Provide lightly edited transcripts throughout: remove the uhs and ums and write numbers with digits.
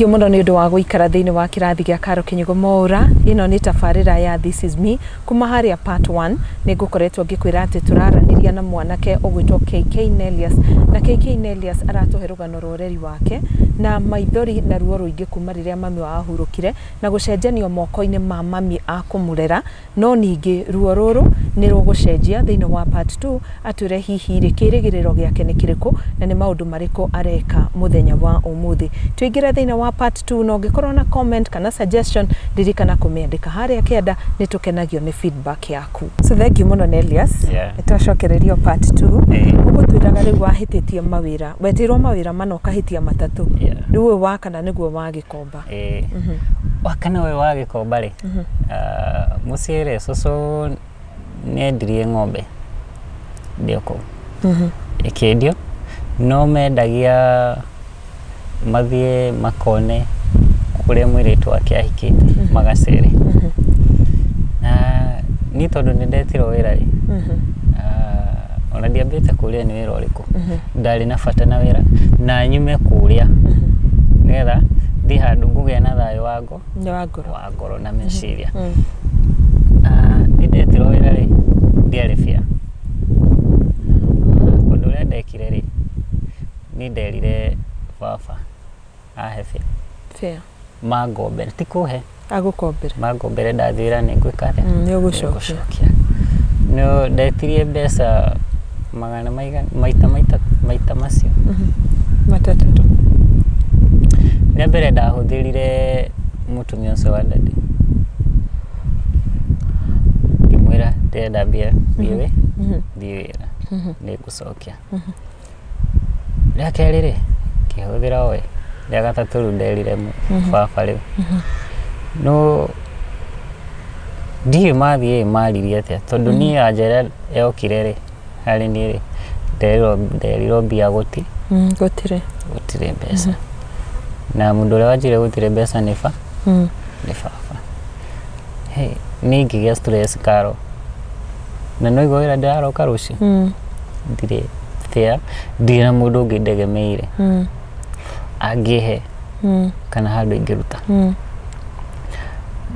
Thank you muno ni undu wa guikara thiini wa kirathi gia KINYUGO MWAURA. Ino ni tabarira ya This Is Me kuma haria part 1 ni ngukoretwo ngikwira ati turaraniria na mwanake ogwitwo KK Nellius, na KK Nellius aratuhe rugano roreri wake na maithori na ruo ruingi kuma riria mami wa ahurukire na gucenjanio moko-ini ma mami akumurera, no ningi ruo ruru ni rugucenjia thiini wa part 2 atwire hihi rikirigiriro giake ni kiriku na ni maundu mariku areka muthenya wa umuthi. Tuingira thiini wa part 2 no ngikorwo na comment kana suggestion ririkana kumiandika haria kienda ni tukenagio ni feedback yaku. So thank you muno Nellius. Twacokererio part 2. Ugu twiraga riu wahititie mawira. Wetirwo mawira manoka hitia matatu. Riu wa kana niguo wa gikomba. Wakana we wa gikomba ri. Muciire soso nendirie ng'ombe ndioko. Ikendio no mendagia mathie makone kuria mwiritu wake ahikite magacere. Na ni tondu ni ndetiro wira ri. Ona ndiambite kuria ni wira uriku. Ndari na bata na wira na nyume kuria. Nigetha thi handu ngugia na thayo wango wa ngoro na meciria. Ni ndetiro wira ri ndiari fia. Undu uria ndekire ri ni nderire baba ahe fia magombere tikuhe agukombere magombere ndathira ni ngwikate ni ugucokia no ndetirie mbeca magana maita macio matatu na mbere ndahuthirire mutumia ucio wa dadi ngimwira ndenda mbia biwe biwira ni gucokia rĩa kerĩ kihuthira we rĩa gatatũ rĩu nderire baba rĩu no ndiĩ mathie maririe atia tondu ni anjera yokire rĩ harĩ niĩ rĩ nderirwo mbia gutire mbeca na mundu ũrĩa wanjire gutire mbeca nĩ baba hey ni ngĩgĩa stress karo na no igwĩra ndĩraroka rũciũ ndirĩ fea ndina mundu ngindegemeire angihe kana handu ingiruta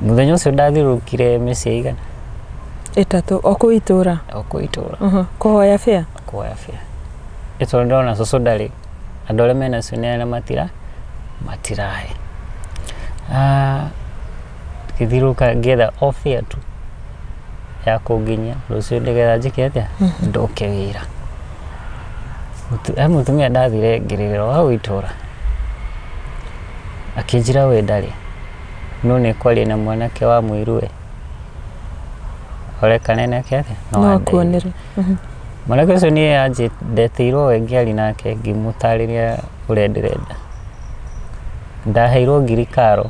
muthenya ucio ndathirukire meci igana itatu okuitura kuhoya fea ito ndona soso ndari andole mena sunena matirahe kithiruka ngetha ofia tu ya kunginya rucio ndegetha njike atia ndoke wira mutumia ndathire ngiriro wa witura akinjira we ndari no ne kwali na mwanake wa muirue ore kanene kete no kuonere mwanake ucio ni aje ndetirwo we ngiari nake ngimutariria ure ndirenda ndaheirwo ngiri karo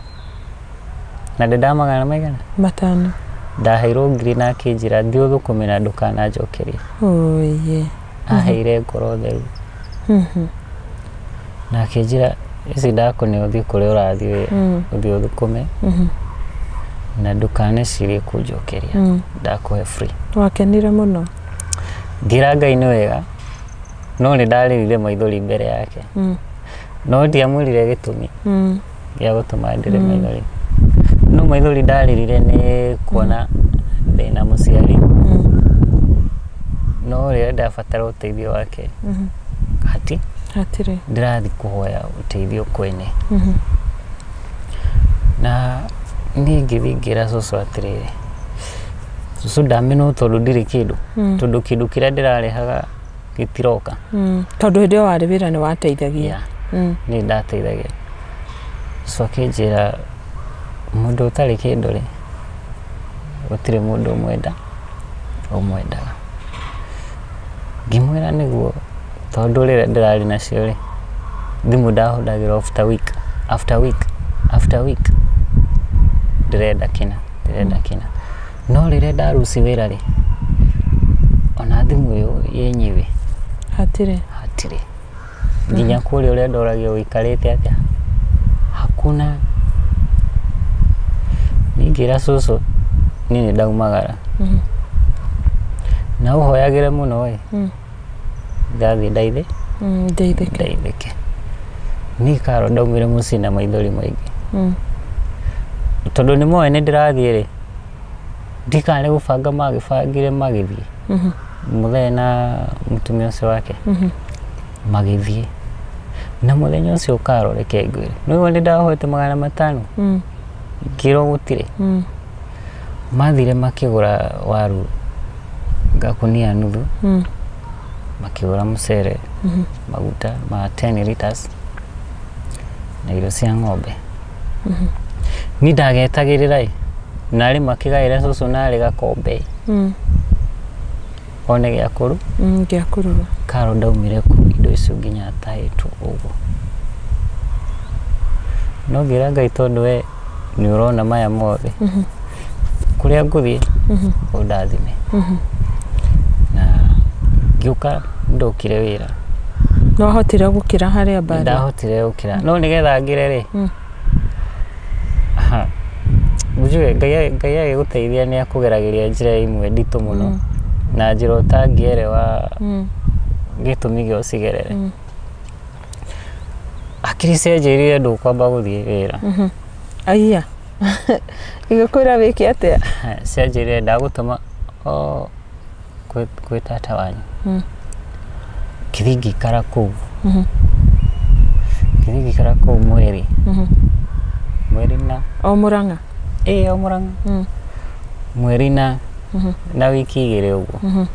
na ndamagana maigana matano ndaheirwo ngiri na kinjira ndiuthukumira ndukana njokeria oye aheire ngoro theru na kinjira ici ndakone uthi kuri urathie uthi uthukume na ndukane cirie kunjokeria ndakuhe free wakenire muno ngira Ngai wega no ni ndaririre maithori mbere yake no ndiamwirire gitumi gĩa gutuma ndire maithori no maithori ndaririre ni kuona ndina muciari no ria ndabatara uteithio wake hatire ndirathi kuhoya uteithio kwene na ngithingira soso atirire soso ndameno tondu ndiri kindu tondu kindu kira ndirarehaga gitiroka tondu hindi wari wira ni wateithagia ni ndateithagia so kinjira mundu utari kindu ri utire mundu umwendaga ngimwira niguo tondu rire ndirari nacio ri thimu ndahuthagira after week ndirenda kina no rire ndaruci wira ri ona thimu yo yenyiwe hatire nginya kuri uria ndoragia wikarite atia hakuna ningira soso nini ndaumagara na uhoyagire muno we ndathi ndaithike ni karo ndaumire muci na maithori maingi tondu ni moe ni ndirathie ri ndikane gubanga magibangire magithie muthenya na mutumia ucio wake magithie na muthenya ucio karo reke ngwire no ndi ndahoete 500 ngiro gutire mathire makigura waru ngakunia nuthu makigura mucere maguta ma 10 liters na irio cia ng'ombe ni ndagetagirira nari makigaira cucu nari gakombe one giakuru karo ndaumire ku indo icio nginya taitwo uguo no ngira Ngai tondu we ni urona maya mothe kuria nguthie undathime na ngiuka ndokire wira no hotire gukira haria bari ndahotire gukira no nigetha ngire ri Mujue Ngai agiguteithia ni akugeragiria njira imwe nditu muno na njira utangierewa gitumi gio cigerere akiri cenjirire ndukwamba guthie wira aiya igakwira wiki atia cenjirire ndagutuma kwi tata wanyu kithingi kara kuu kithingi kara kuu mweri na o Murang'a o Murang'a mweri na wiki igire uguo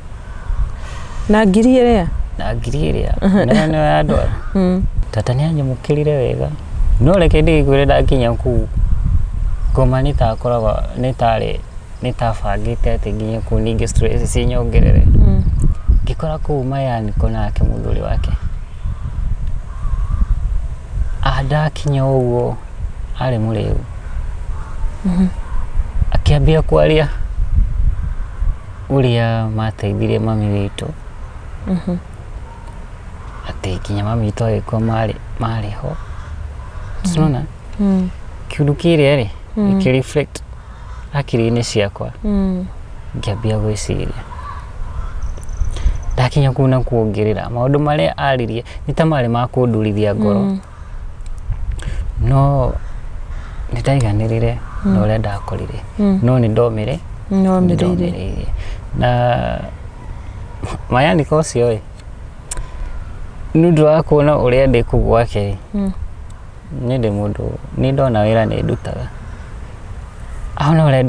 na ngiri iria na andu tata ni anyamukirire wega no reke ndigwire ndakinya ku ngoma nitakoragwo nitabangite ati nginya ku ningi stress cinyongerere ngikora ku mayani konake muthuri wake ndakinya uguo ari muriu akiambia kwaria uria mateithirie mami witu ati kinya mami witu agikwa mari ho tunona kiundu kiria ri ikireflect akiri-ini ciakwa ngiambia gwiciria ndakinya kuna kuongerera maundu maria aririe ni ta mari ma kundurithia ngoro no nitaiganirire no uria ndakorire no ni ndomire na mayani kocio nundu wa kuona uria ndi kugwake ni ndi mundu ni ndona wira ni ndutaga aona uria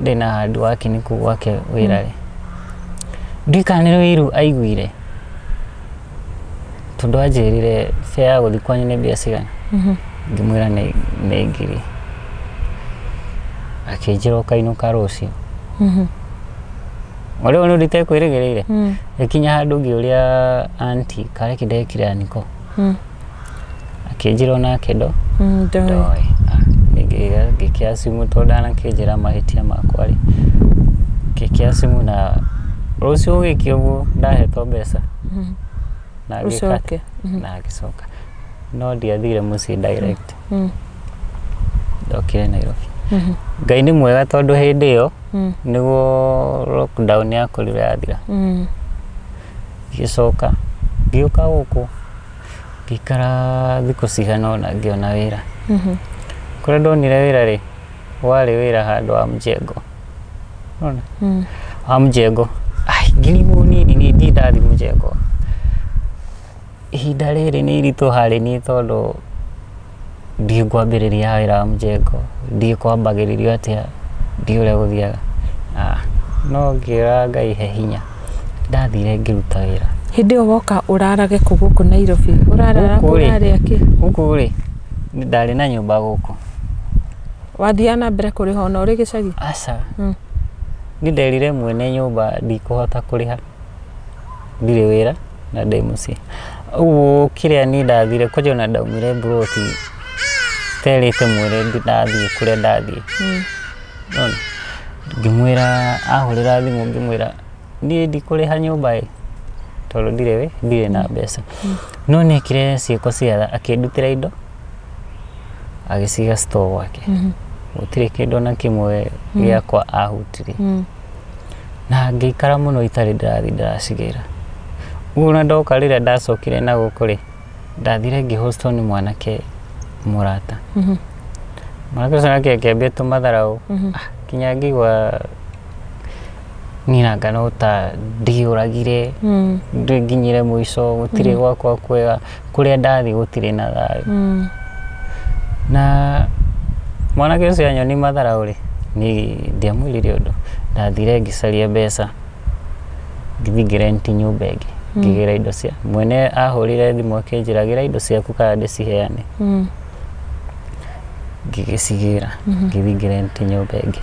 ndina handu wake ni kugwake wira ri ndikanire iru aiguire tondu anjirire fare ya guthi kwanyu ni mbia cigana ngimwira ni ngiri akinjira ukainuka rucio uri onu nditekwirigireire ikinya handu ngiuria anti kare kidekire niko akinjira na kedo ndoi ngikia simu tondana kinjira mahitia makwa ri kikia simu na rucio gikio ndahetwo mbeca na gikate na gicoka no ndiathire muci direct ndokire Nairobi Ngai ni mwega tondu hindi iyo niguo lockdown yakorire yathira gicoka ngiuka guku ngikara thiku cigana na ngiona wira kuria ndonire wira ri wari wira handu wa mjengo ona mjengo ngirimu nini ni ndathi mjengo ihinda riri ni iritu hari ni tondu ndi kwambiriria wira wa mjengo ndi kwambagiririo atia ndi uria guthiaga no ngira Ngai he hinya ndathire ngiruta wira hindi o woka urarage kuguku Nairobi urarara kurare aki guku ri ndari na nyumba guku wathiana mbere kuri ho na uri gicagi aca ni nderire mwene nyumba ndikuhota kuriha ndire wira na ndi muci uguo kiria ni ndathire kwajona ndaumire broti terite mwere ndathie kuria ndathie nona ngimwira ahurira thimu ngimwira ni ndikuriha nyumba tondu ndire na mbeca no nikire ciiko ciatha akindutira indo agiciga store gwake gutire kindu na kimwe giakwa ahutire na ngikara muno itari ndiracigira uguo na ndoka riria ndacokire na gukuri ndathire ngĩhostwo nĩ mwanake mũrata mwanake ũcio nake akĩambia tũmatharau kinya ngĩigua nina no ta ndiũragire nginyire mũico gũtirĩ gwakwa kwega kũrĩa ndathi gũtirĩ na thayũ na mwanake ũcio anyoni matharau rĩ ni ndiamwĩrire ũndũ ndathire ngĩcaria mbeca ngĩthiĩ ngĩrenti nyũmba ĩngĩ ngĩgĩra indo cia mwene ahũrire thimũ akĩnjĩragĩra indo ciaku kana ndĩciheane ngĩgĩcigĩra ngĩthiĩ ngĩrenti nyũmba ĩngĩ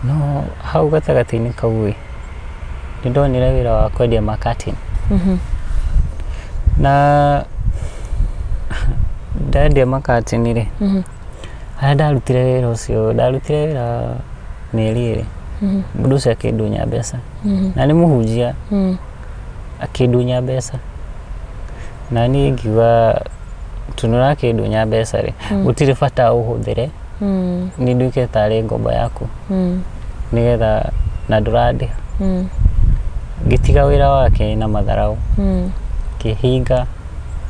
no hau gatagatĩ-inĩ kau nĩ ndonire wĩra wa kwendia makatini na ndendia makatini rĩ harĩa ndarutire wĩra ũcio ndarutire wĩra mĩeri ĩrĩ mũndũ ũcio akĩndunya mbeca na nĩ mũhunjia akĩndunya mbeca na niĩ ngiuga tũnũra akĩndunya mbeca rĩ gũtirĩ bata ũhũthĩre nĩ nduĩke tarĩ ngombo yaku nĩgetha na ndũrandĩha ngĩtiga wĩra wake na matharau kĩhinga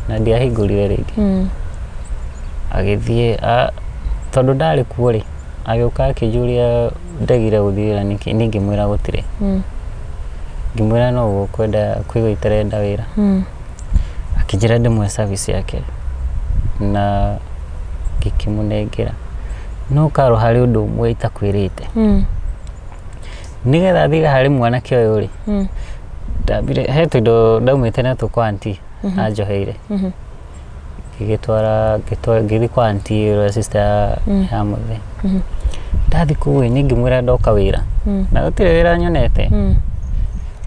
na ndiahingũrire rĩngĩ agĩthiĩ tondũ ndarĩ kuo rĩ agĩũka akĩnjũria ndegire gũthiĩ wĩra nĩkĩ niĩ ngĩmwĩra gũtirĩ ngĩmwĩra no gũkwenda kũigua itarenda wĩra akĩnjĩra ndĩmwe service yake na ngĩkĩmũnengera no karo harĩ ũndũ ũmwe itakwĩrĩte nĩgetha thiga harĩ mwanake ũyũ rĩ ndambire he tũindo ndaumĩte natwo kwa aunty anjoheire ngĩthiĩ kwa aunty ĩrĩa sister ya mũthĩ ndathi kũu nĩ ngĩmwĩra ndoka wĩra na gũtirĩ wĩra nyonete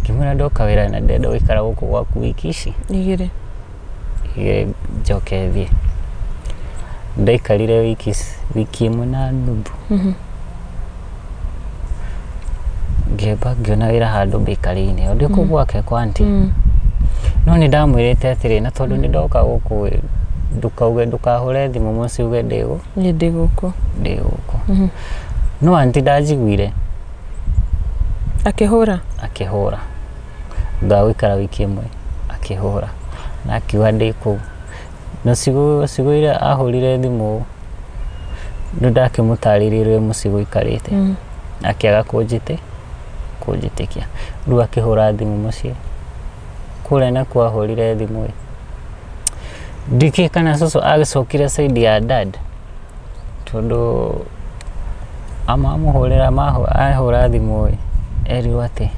ngĩmwĩra ndoka wĩra na ndenda gũikara gũkũ gwaku wiki ici igĩrĩ njoke thiĩ ndaikarire wiki ĩmwe na nuthu ngĩamba ngĩona wĩra handũ bakery-inĩ ndĩ kũu gwake kwa aunty no nĩ ndamwĩrĩte atĩrĩ na tondũ nĩ ndoka gũkũ ndũkauge ndũkahũre thimũ mũciĩ uge ndĩ gũkũ no aunty ndanjiguire akĩhũra thutha wa gũikara wiki ĩmwe akĩhũra na akiuga ndĩ kũu no cigũire ahũrire thimũ nĩ ndakĩmũtarĩrĩire mũciĩ gũikarĩte akĩaga kũnjĩtĩkia rĩu akĩhũra thimũ mũciĩ kũrĩa nakuo ahũrire thimũ ndikĩ kana cũcũ agĩcokire side ya dad tondũ amamũhũrĩra ahũra thimũ erirwo atĩ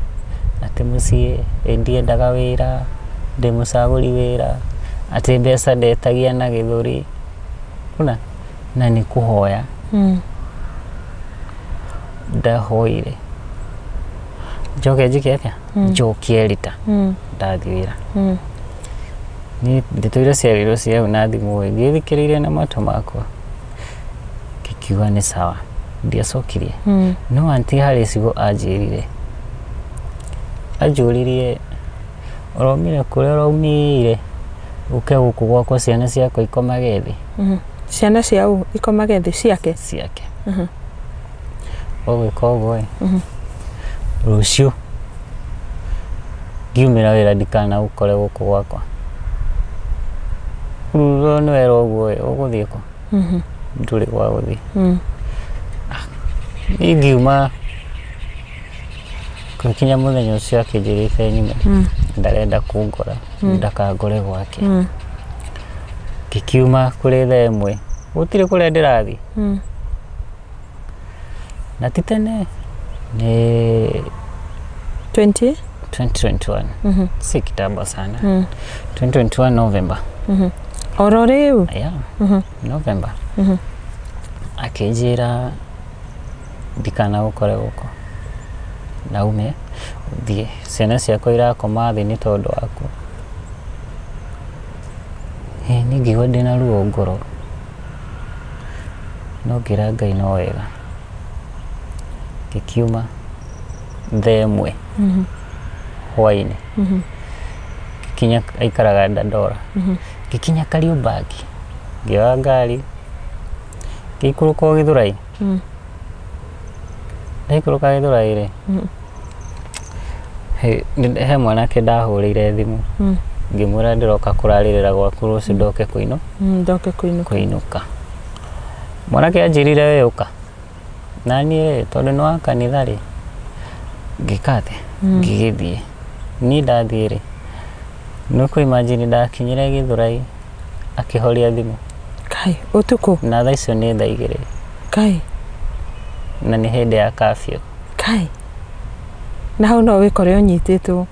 mũciĩ ndiendaga wĩra ndĩmũcagũri wĩra atĩ mbeca ndetagia na gĩthũri na nĩ kũhoya ndahoire njoke njike atĩa njokie rita ndathi wĩra nĩ ndĩtũire ciarĩrwo ciau na thimũ ngĩthikĩrĩirie na matũ makwa ngĩkiuga nĩ sawa ndiacokirie no aunty harĩ cigo anjũririe ũraumire kũrĩa ũraumire ũke gũkũ gwakwa ciana ciakwa ikomage thĩ ciana ciau ikomage thĩ ciake ũgwĩka ũguo rũciũ ngiumĩra wĩra ndikanagũkore gũkũ gwakwa rũciũ nĩ wera ũguo ũgũthiĩ kũ ndũrĩ gwa gũthiĩ niĩ ngiuma gũkinya mũthenya ũcio akĩnjĩrĩte nyume ndarenda kũngora ndakangore gwake ngĩkiuma kũrĩ thaa ĩmwe gũtirĩ kũrĩa ndĩrathiĩ na ti tene nĩ 2021 si kitambo sana 2021 November oro rĩu November akĩnjĩra ndikanagũkore gũkũ naume thiĩ ciana ciakwa irakoma thĩ nĩ tondũ waku niĩ ngĩigua ndĩna ruo ngoro no ngĩra Ngai no wega ngĩkiuma thaa ĩmwe hwaĩ-inĩ ngĩkinya aikaraga Dandora ngĩkinya Kariũbangi ngĩoya ngari ngĩikũrũka o Gĩthũrai ndaikũrũka Gĩthũrai rĩ he mwanake ndahũrĩire thimũ ngimwira ndiroka kuraririra gwaku rucio ndoke ndoke kuinuka mwanake anjirire we uka nani tondu no kanitha ri ngikate ngigithie ni ndathire no ku imagine ndakinyire Githurai akihoria thimu kai utuku na thaa icio ni thaa 2 kai na ni hindi ya curfew kai na hau no wikore unyititwo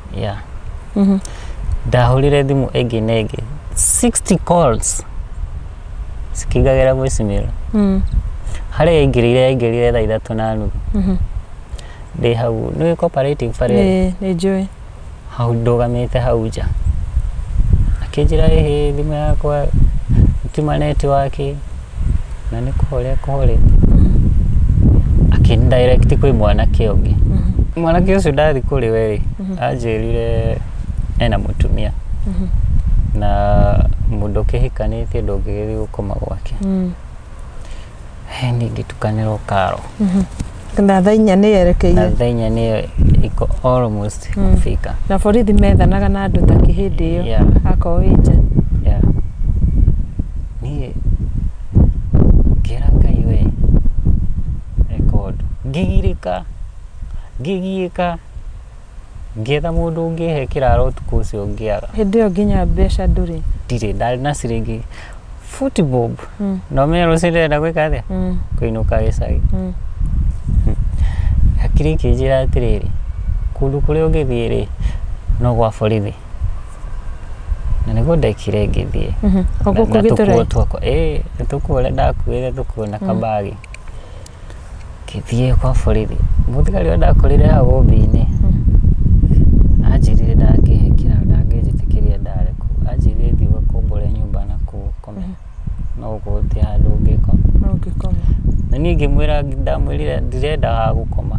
ndahurire thimu ĩngĩ na ĩngĩ 60 calls sikigagera voicemail harĩa yaingĩrire thaa 3:30 ndĩ hau nĩ cooperative farĩ nĩ njũĩ hau ndũgamĩte hau nja akĩnjĩra thimũ yakwa tima netiwaki na nĩ kũhoria akindirect kwĩ mwanake ũngĩ mwanake ũcio ndathi kũrĩ we anjĩrire ena mutumia na mundu kihikanĩtie ndũngĩgĩthiĩ gũkoma gwake ni ngĩtukanĩrwo karo na thaa 4 nĩ yerekeire na thaa 4 nĩ iko almost kufika na borithi methanaga na andũ ta kĩhĩndĩ ĩyo akorwo nja niĩ ngĩra Ngai we record ngĩgiĩka ngetha mundu ũngĩhe kĩraro ũtukũ ũcio ngĩaga hĩndĩ ĩyo nginya mbeca ndũrĩ ndirĩ ndarĩ na ciringi footbob no me rũciũ ndĩrenda gwĩka atĩa kũinũka gĩcagi hakiri kĩnjĩra atĩrĩrĩ kũndũ kũrĩa ũngĩthiĩ rĩ no gwa borithi na nĩguo ndekire ngĩthiĩ tũkuo ndakuĩre tũkuo na kabagi ngĩthiĩ kwa borithi mũthigari ũrĩa ndakorire hau obĩ-inĩ anjĩrire ndangĩnjĩtĩkĩria ndare kũu anjĩrire thiĩ ũgakombore nyũmba na kũu ũkome no gũtirĩ handũ ũngĩkoma na niĩ ngĩmwĩra ndamwĩrire ndirenda ha gũkoma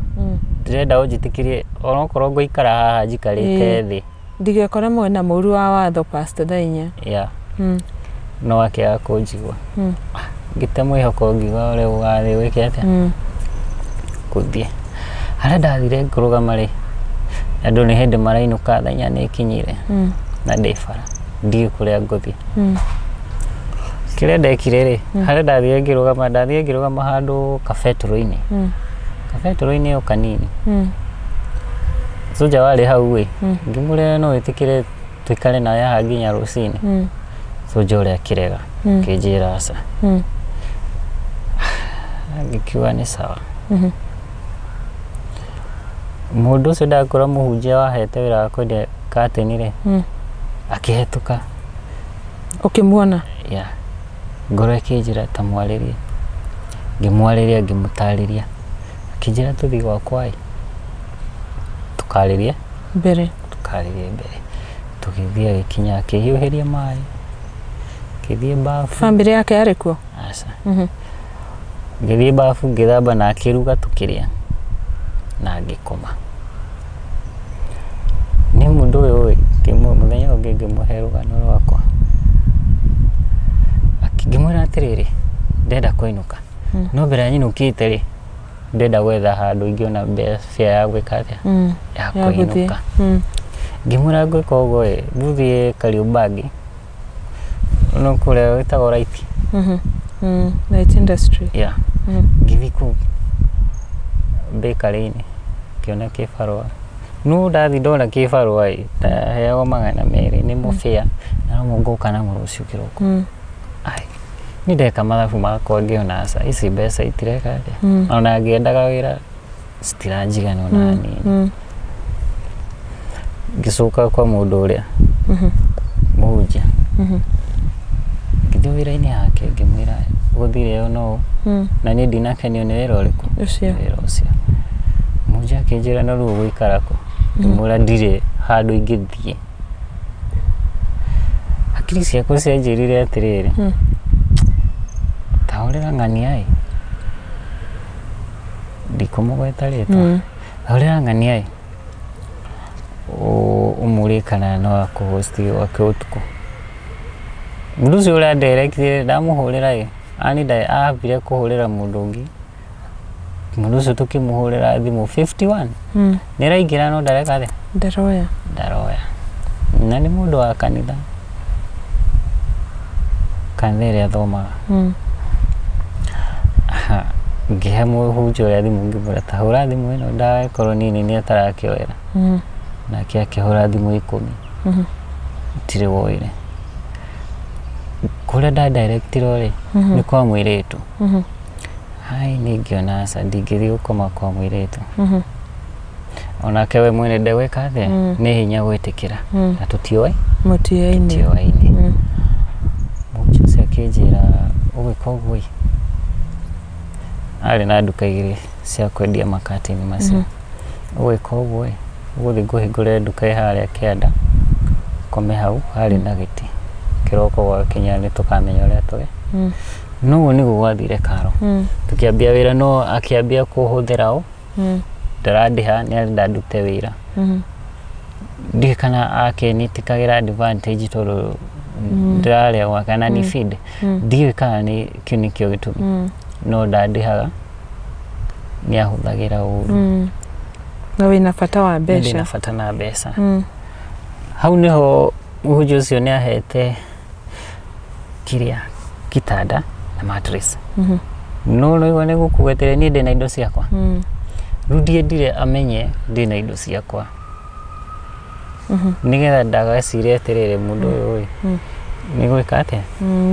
ndirenda ũnjĩtĩkĩrie onokorwo ngũikara haha njikarĩte thĩ ndigekora mwena mũru wa watho past thaa 4 no akĩaga kũnjigua ngĩte mwĩhoko ngiuga ũrĩa ũgathiĩ wĩke atĩa gũthiĩ harĩa ndathire ngũrũgama rĩ andũ nĩ hĩndĩ marainũka thaa 4 nĩ ikinyire na ndĩ bara ndiĩ kũrĩa ngũthiĩ kĩrĩa ndekire rĩ harĩa ndathire ngĩrũgama handũ kabetũrũ-inĩ ĩyo kanini soja warĩ hau ĩ ngĩmũrĩra no wĩtĩkĩre tũikare nawe haha nginya rũcinĩ soja ũrĩa akĩrega akĩnjĩra aca ngĩkiuga nĩ sawa mũndũ ũcio ndakora mũhunjia wahete wĩra wa kwendia kateni rĩ akĩhetũka ũkĩmuona ngoro ĩkĩnjĩra ta mwarĩrie ngĩmwarĩria ngĩmũtarĩria akĩnjĩra tũthiĩ gwakwa tukarĩrie mbere tũgĩthiĩ agĩkinya akĩhiũhĩria maĩ ngĩthiĩ bafu bamĩrĩ yake yarĩ kuo aca ngĩthiĩ bafu ngĩthamba na akĩruga tũkĩrĩa na ngĩkoma nĩ mũndũ ũyũ mũthenya ũngĩ ngĩmũhe rũgano rwakwa ngĩmwĩra atĩrĩrĩ ndenda kũinũka no mbere ya nyinũkĩte rĩ ndenda gwetha handũ ingĩona mbeca ya gwĩka atĩa ya kũinũka ngĩmwĩra ngwĩka ũguo gũthiĩ Kariombangi no kũrĩa wĩtagwo Light Industry ngĩthiĩ kũu bakery-inĩ kĩona kĩbarũa no ndathi ndona kĩbarũa heagwo 200 nĩ mũbĩa na mũngoka namo rũciũ kĩroko nĩ ndeka mathabu makwa ngĩona aca ici mbeca itireka atĩa ona ngĩendaga wĩra citiranjigana ona hanini ngĩcoka kwa mũndũ ũrĩa mũhunjia ngĩthiĩ wĩra-inĩ yake ngĩmwĩra gũthire no na niĩ ndinakenio nĩ wĩra ũrĩkũ ũcio mũhunjia akĩnjĩra no rĩu ũgũikara kũ ngĩmwĩra ndirĩ handũ ingĩthiĩ hakiri ciakwa cianjĩrire atĩrĩrĩ tahũrĩra ng'ania ndikũmũgweta rĩtwa tahũrĩra ng'ania ũmũrie kana no akũhosti gwake ũtukũ mũndũ ũcio ũrĩa nderekire ndamũhũrĩra ani ahambire kũhũrĩra mũndũ ũngĩ mũndũ ũcio tũkĩmũhũrĩra thimũ 51 nĩraingĩra no ndareka atĩa ndaroya na nĩ mũndũ wa kanitha kanitha ĩrĩa athomaga ngĩhe mũhunjia ũrĩa thimũ ngĩmwĩra ta hũra thimũ ĩno ndawa ĩkorwo nini nĩ atarakĩoera nake akĩhũra thimũ 10 itirĩ woire kũrĩa ndadirectirwo rĩ nĩ kwa mũirĩtu hai ningĩona aca ndingĩthiĩ gũkoma kwa mũirĩtu onake we mwene ndegwĩka atĩa nĩ hinya gwĩtĩkĩra na tũtioĩ mũtioĩ-inĩ mũhunjia ũcio akĩnjĩra ũgwĩka ũguo arĩ na nduka igĩrĩ cia kwendia makatini macio ũgwĩka ũguo ũgũthiĩ ngũhingũrĩre nduka harĩa kĩanda kome hau harĩ na gĩtĩ kĩroko gwakinya nĩ tũkamenya ũrĩa tũge no nĩguo gwathire Karo tũkĩambia wĩra no akĩambia kũhũthĩra o ndarandĩha nĩ arenda ndute wĩra ndiũĩ kana akĩnĩtĩkagĩra advantage tondũ ndĩrarĩa gwake na nĩ feed ndiũĩ kana kĩu nĩkĩo gĩtũmi no ndandĩhaga nĩ ahũthagĩra ũũru na wĩna bata wa mbeca ndĩna bata na mbeca hau nĩho mũhunjia ũcio nĩ ahete kĩrĩa kitanda na mattress no nĩguo nĩ gũkũgwetere niĩ ndĩna indo ciakwa rĩu ndiendire amenye ndĩna indo ciakwa nĩgetha ndagecirie atĩrĩrĩ mũndũ ũyũ nĩ gwĩka atĩa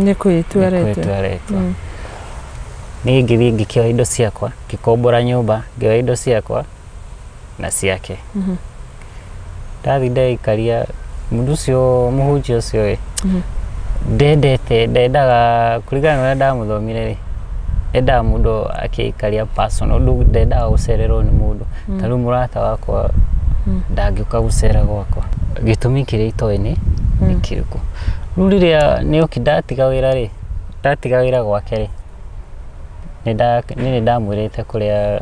nĩ kwĩtua retwa niĩ ngĩthiĩ ngĩkĩoya indo ciakwa ngĩkombora nyũmba ngĩoya indo ciakwa na ciake ndathi ndaikaria mũndũ ũcio mũhunjia ũcio ndendaga kũringana na ũrĩa ndamũthomire endaga mũndũ akĩikaria personal ndendaga gũcererwo nĩ mũndũ ta rĩu mũrata wakwa ndangĩũka gũcera gwakwa gĩtũmi kĩrĩa itoĩ nĩ kĩrĩkũ rĩu rĩrĩa nĩoki ndatiga wĩra gwake rĩ nĩ ndamwĩrĩte kũrĩa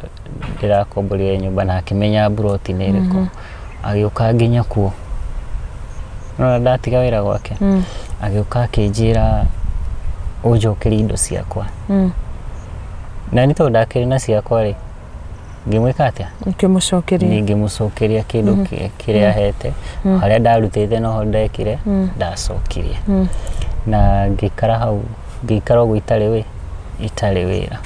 ndĩrakomborire nyũmba na akĩmenya buroti nĩ ĩrĩkũ agĩũka nginya kuo no ndatiga wĩra gwake agĩũka akĩnjĩra ũnjokerie indo ciakwa na nĩ tondũ ndakĩrĩ na ciakwa rĩ ngĩmwĩka atĩa ngĩmũcokeria kĩndũ kĩrĩa ahete harĩa ndarutĩte noho ndekire ndacokirie na ngĩikara hau ngĩikara ũguo itarĩ wĩra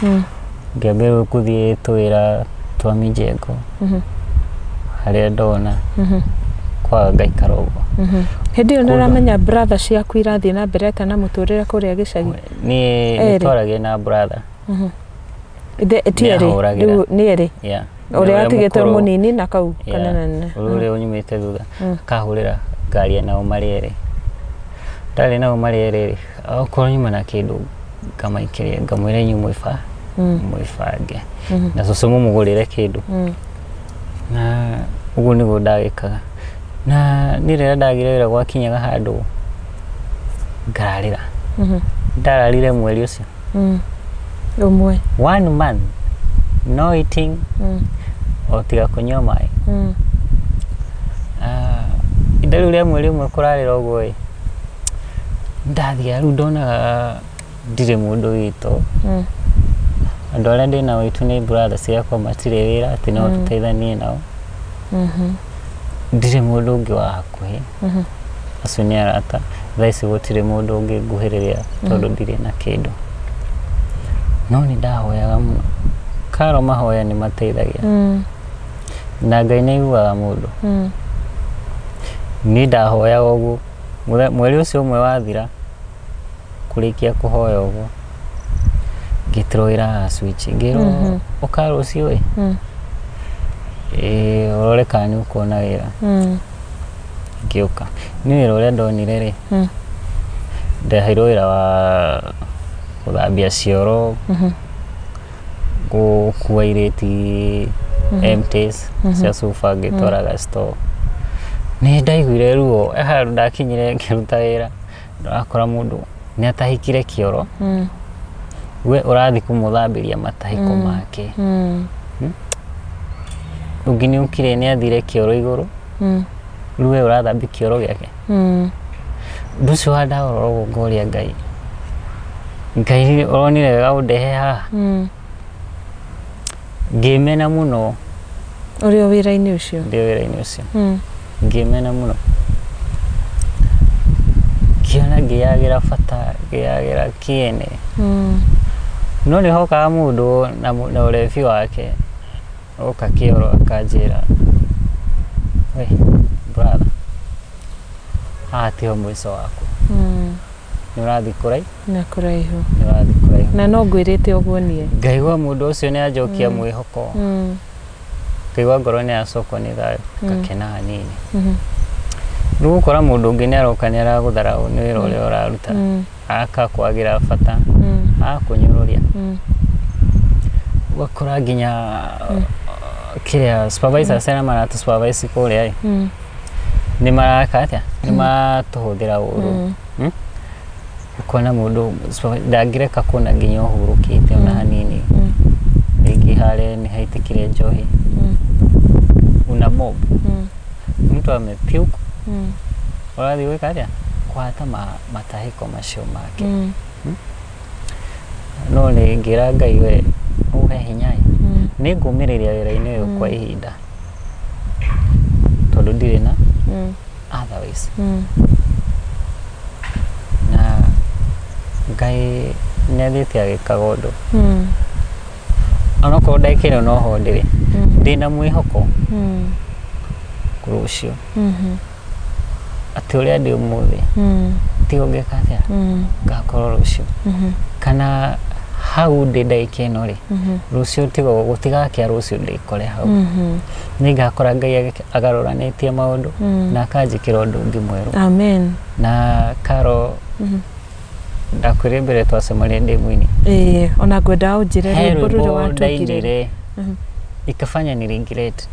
ngĩambia gũthiĩ tũwĩra twa mĩjengo harĩa ndona kwaga ngaikara ũguo hĩndĩ ĩyo nĩũramenya brother ciaku irathiĩ na mbere kana mũtũrĩre kũrĩa gĩcagi niĩ twaragia na brother nĩ erĩ ũrĩa atigĩte mũnini na kau kanene ũrĩa ũnyumĩte thutha kahũrĩra ngari nao marĩ erĩ ndarĩ nao marĩ erĩ okorwo nyuma na kĩndũ ngamaikĩria ngamwĩra inyuĩ mwĩbange na cũcũ mũmũgũrĩre kĩndũ na ũguo nĩguo ndagĩkaga na niĩ rĩrĩa ndagire wĩra gwakinyaga handũ ngararĩra ndararire mweri ũcio ũmwe 1 month no eating o tiga kũnyua maĩ ihinda rĩu rĩa mweri ũmwe kũrarĩra ũguo ndathiĩ rĩu ndonaga ndirĩ mũndũ witũ andũ arĩa ndĩnao itu nĩ brother ciakwa matirĩ wĩra atĩ no tũteithanie nao ndirĩ mũndũ ũngĩ wa hakuhĩ acio nĩ arata thaa ici gũtirĩ mũndũ ũngĩ nguhĩrĩria tondũ ndirĩ na kĩndũ no nĩ ndahoyaga mũno Karo mahoya nĩ mateithagia na Ngai nĩ aiguaga mũndũ nĩ ndahoyaga ũguo mweri ũcio ũmwe wathira kũrĩkia kũhoya ũguo ngĩtĩrwo wĩra switch ngĩrwo ũka rũciũ ũrore kana nĩ ũkuona wĩra ngĩũka nĩ wĩra ũrĩa ndonire rĩ ndeheirwo wĩra wa gũthambia cioro gũkua irĩti empties cia sofa ngĩtwaraga store nĩ ndaiguire ruo handũ ndakinyire ngĩruta wĩra ndakora mũndũ nĩ atahikire kĩoro we ũrathi kũmũthambĩria matahiko make ũngĩ nĩ ũkire nĩ athire kĩoro igũrũ rĩu we ũrathambia kĩoro gĩake ũndũ ũcio wandaũrora ũguo ngoria Ngai ũronire wega ũndehe haha ngĩmena mũno ũrĩ o wĩra-inĩ ũcio ngĩmena mũno kiona giagira fata giagira kiene no ni hoka mundu na urefi wake oka kioro akajira we brother atio mwiso wako ni urathi kurai na kuraihu ni urathi kuraihu na no ngwirite uguo nie ngaigwa mundu ucio ni ajokia mwihoko ngaigwa ngoro ni acoko ni thayo gakena hanini Rugu kora mundu ungi ni aroka ni aragutharau ni wira uria uraruta akakwagira bata akunyururia wakora nginya kiria supervisor sena maratu supervise kuria ni maraka atia ni matuhuthira uru ukona mundu ndangireka kuna nginya uhurukite ona hanini ringi hale ni haitikire njohi una mob mtu amepiuka urathi wika atia kwata matahiko macio make no ni ngira Ngai we uhe hinya ni ngumiriria wira-ini uyu kwa ihinda tondu ndiri na otherwise na Ngai nethite agikaga undu onoko ndaikire no ho ndiri ndina mwihoko kurucio ati uria ndi umuthi ti ungeka atia ngakorwo rucio kana hau ndi ndaikino ri rucio tigo gutigakia rucio ndikore hau ni ngakora Ngai agaruranitie maundu na akanjikira undu ungi mweru amen na karo ndakwire mbere twacemania ndi mwini ona ngwenda unjire rwimbo ruria watwikire ikafanya ni regret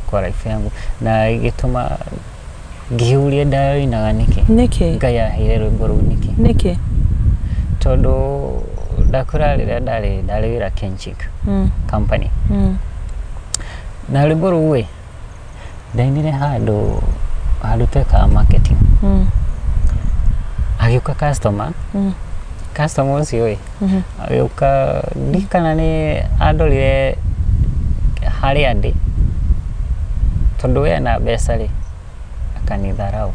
kwa life yangu na igituma ngiuria ndainaga niki Ngai aheire rwimbo ru niki tondu ndakura riria ndari wira Kenchik company na rwimbo ru we ndainire handu tweka marketing agiuka customer ucio we agiuka ndikana ni andorire haria ndi tondu we na mbeca ri akanitharau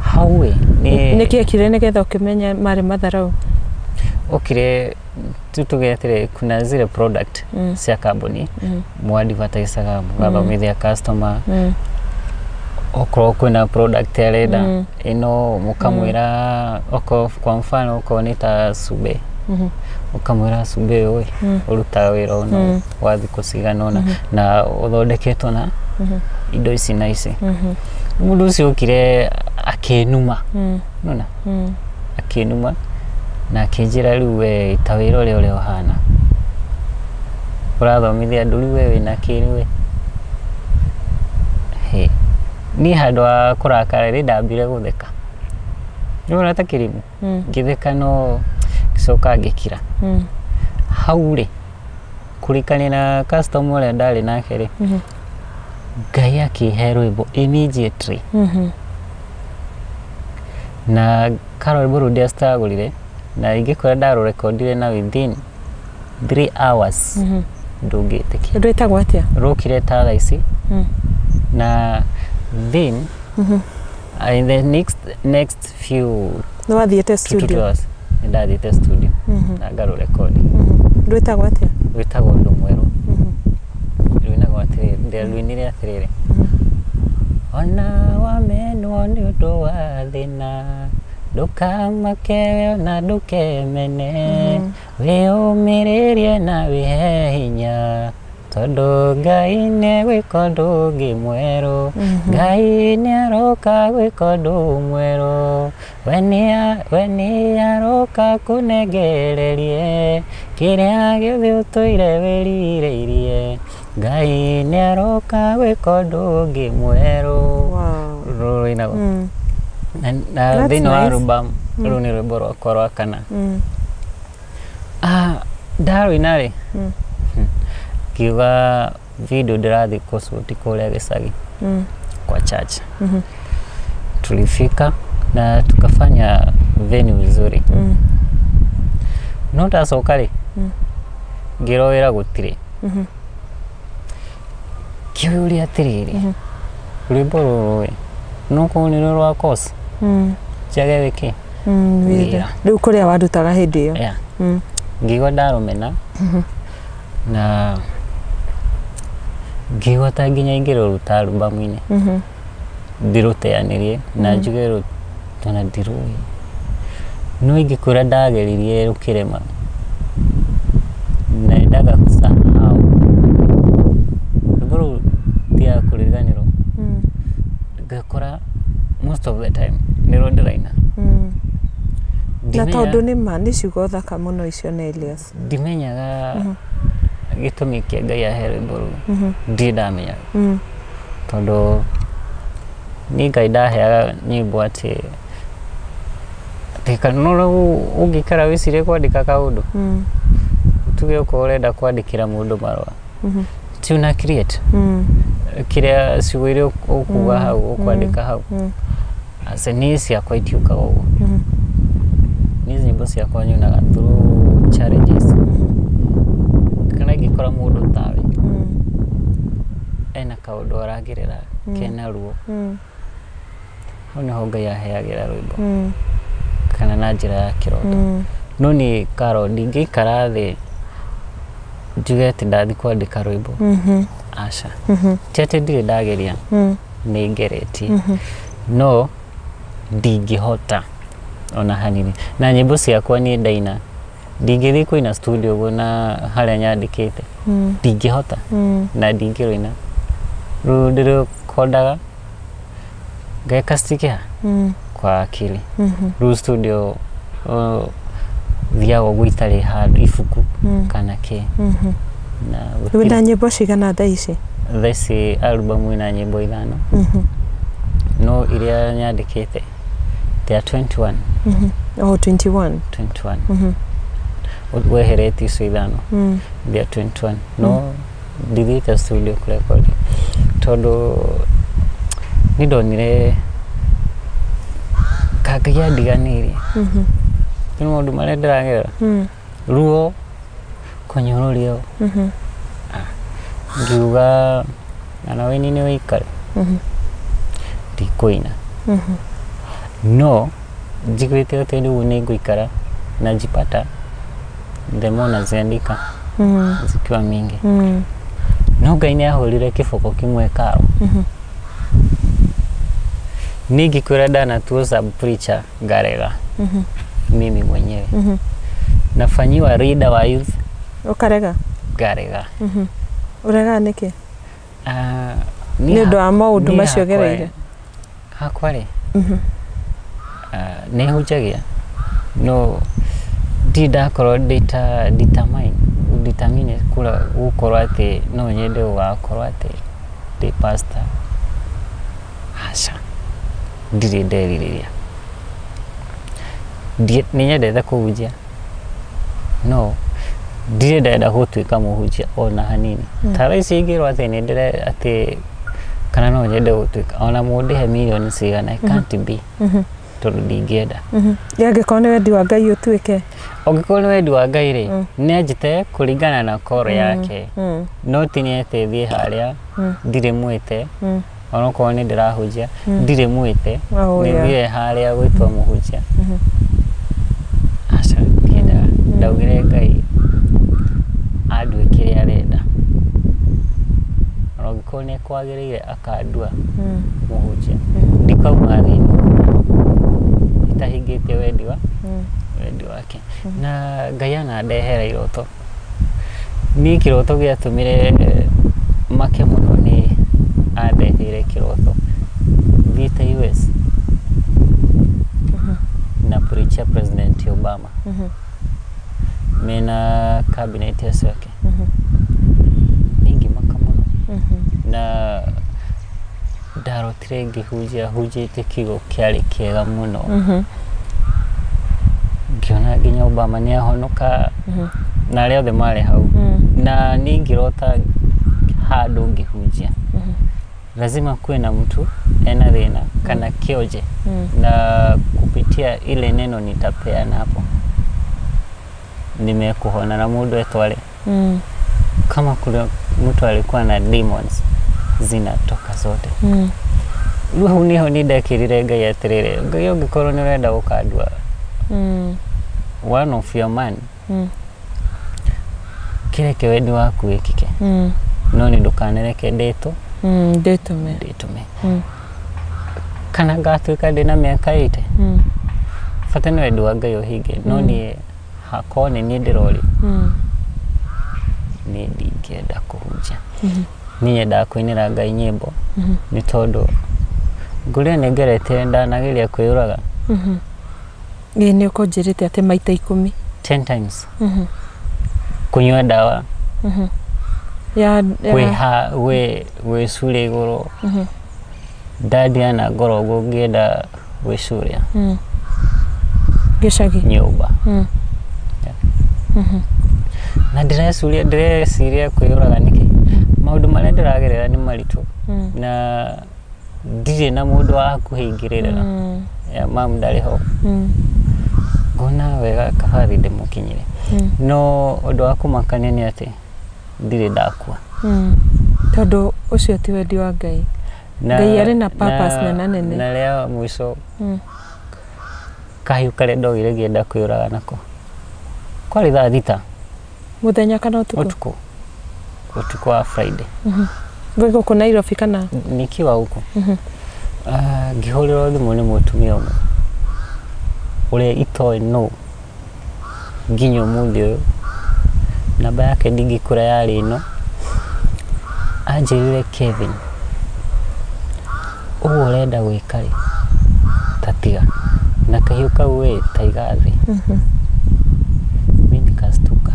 hau we niki ekire nigetha ukimenya mari matharau okire tutugetire kuna zile product cia company mu advertisaga mugathomithia customer okro kuna product arenda ino mukamwira oko kwa mfano uko nita sube ukamwira sube we uruta wira ono wathi kusigana na uthondeketwo na indo ici na ici mundu ucio ukire akinuma nona akinuma na kinjira riu we tawira uria uhana urathomithia nduri we wina kiriwe he ni handu wa kurakara ri ndambire gutheka nona ta kirimu ngitheka no gicoka ngikira hau ri kurikania na customer uria ndari nake ri Ngai akihe rwimbo immediately na karo rwimbo ru ndiastagurire na ingikora ndaru recordire na within 3 hours ndungitikia ndwetagwo atia rukire ta thaa ici na then in the next few no wathiete studio ndathiete studio na ngaru record ndwetagwo atia witagwo ndu mweru rwinagwo atiriri ndirwinire atiriri ona wamenwo ni undu wa thina ndukamake na ndukemene wiumiririe na wihe hinya tondu Ngai ni gwika undu ungi mweru Ngai ni aroka gwika undu mweru we ni aroka kunengererie kiria giothe utoire wirireirie Ngai ni aroka gwika undu ungi mweru ruinago na thini wa album ru ni rwimbo rwakwa rwa kana ndarwina ri kiuga video ndirathi kushuti kuria gicagi kwa church tulifika na tukafanya venue vizuri no tacoka ri ngiroira gutire kiuria atiriri rwimbo ruru nuko ni rwa course chage wiki riu kuria warutaga hindi iyo ngigo ndarumena na ngigo ta nginya ingiro ruta albumu-ini ndiruteanirie na njugero tona ndirui no ingikura ndageririe rukirema na ndaga kusahau ruguru tia kuriganiro ngakora most of the time niro ndiraina na tondu ni mani ciugo thaka muno icio Nellius ndimenyaga gitumi kia Ngai ahere boru ndidamenya tondu ni Ngai ndaheaga nyimbo ati kanora ungikara wicire kwandika kaundu tuge uko urenda kwandikira mundu marwa tuna create kiria ciwire ukuga hau ukwandika hau ase ni cia kwaitiuka uguo ni nyimbo cia kwanyunaga through challenges kana ngikora mundu tawe ena kaundu aragirira kena ruo hone Ngai aheagira rwimbo kana na njira ya kiroto no ni karo ndingikara thi njuge ati ndathi kwandika rwimbo aca tete ndire ndageria ni ngereti no ndingihota ona hanini na nyimbo ciakwa ni ndaina ndingithi kuina studio gona haria nyandikite ndingihota na ndingiroina ru ndiro kodaga ngeka stikia kwa akili ru studio thiago gwitari handu ifuku kana ki na wenda nyimbo cigana thaa ici albumu ina nyimbo 5 no iria nyandikite they are 21 oh 21 wehereti icio 5 they are 21 no ndithite studio kurekodi tondu nidonire kakagia ndiganirie ni maundu maria ndiragera ruo kunyururio ngiuga ana weni ni wikare ndikuina no njigwite ati riu ni nguikara na njipata ndemona ziandika zikiwa mingi no Ngai ni ahurire kiboko kimwe karo ningikura dana tu sub preacher garega mimi mwenyewe nafanyiwa reader wa youth ukarega garega urega niki ni ndo amaundu macio gereire hakware ne hujagia no dida koro data determine kula ukoro ati no nyende wa koro ati the pastor hasha ndiriria ninyendete kuhunjia no ndirenda gutuika muhunjia ona hanini tara ici ingirwo ati nindire ati kana no nyende gutuika ona mundu he million cigana can't be tondu ndingienda yangikorwo ni wendi wa Ngai utuike ongikorwo ni wendi wa Ngai ri ni anjite kuringana na koro yake no tinyete thie haria ndire mwite ono ko ni ndirahunjia ndire mwite ni thie haria gwitwa muhunjia aca ndienda ndaugire Ngai andue kiria arenda ongikorwo ni kwagiriire akandua muhunjia ndikauma thini itahingite wendi wake na Ngai anandehera iroto ni kiroto giatumire make muno ni andehire kiroto thite US na preacher President Obama mena cabinet yake ningi maka muno na ndarotire ngihunjite kigo kiari kiega muno ngiona nginya Obama ni ahonoka na aria othe mari hau na ningirota handu ngihunjia lazima kuwe na mtu ena thina kana kioje na kupitia ile neno nitapeana hapo nimekuhona na mundu etwale kama kule mtu alikuwa na demons zinatoka zote Ruhu niho ni ndekirire Ngai atirire Ngai ungikorwo ni urenda gukandua one of your man kireke wendi waku wikike no ni ndukanereke nditume kana ngatuika ndina miaka 80 fata ni wendi wa Ngai uhinge no ni hakone ni ndirori ni ndingenda kuhunjia ni nyenda kuinira Ngai nyimbo ni tondu ngure nengerete ndanageria kwiyuraga ni ukonjirite ate maita 10 times kunywa dawa ya we sure iguru dadi ana ngoro ngienda we sure gicagi nyumba na ndĩreciria kwĩyũraga nĩkĩ maũndũ marĩa ndĩragerera nĩ maritũ na ndirĩ na mũndũ wa kũhingĩrĩra ya mamu ndarĩ ho ngona wega kabathi ndĩmũkinyire no ũndũ wa kũmakania nĩ atĩ ndirĩ ndakua tondũ ũcio ti wendi wa Ngai Ngai arĩ na purpose nene na rĩa mũico kahiũ karĩa ndogire ngĩenda kwĩyũraga nako kwarĩ thaa thita muthenya kana utuku wa Friday gwiko kuna Nairobi kana nikiwa huko ngihorero thimu ni mutumia umwe ule itoe no nginyo muthi uyu namba yake ndingikura yari ino anjirire Kevin uwo urenda gwikari tatiga na kahiu kau we taigathi mimi nikastuka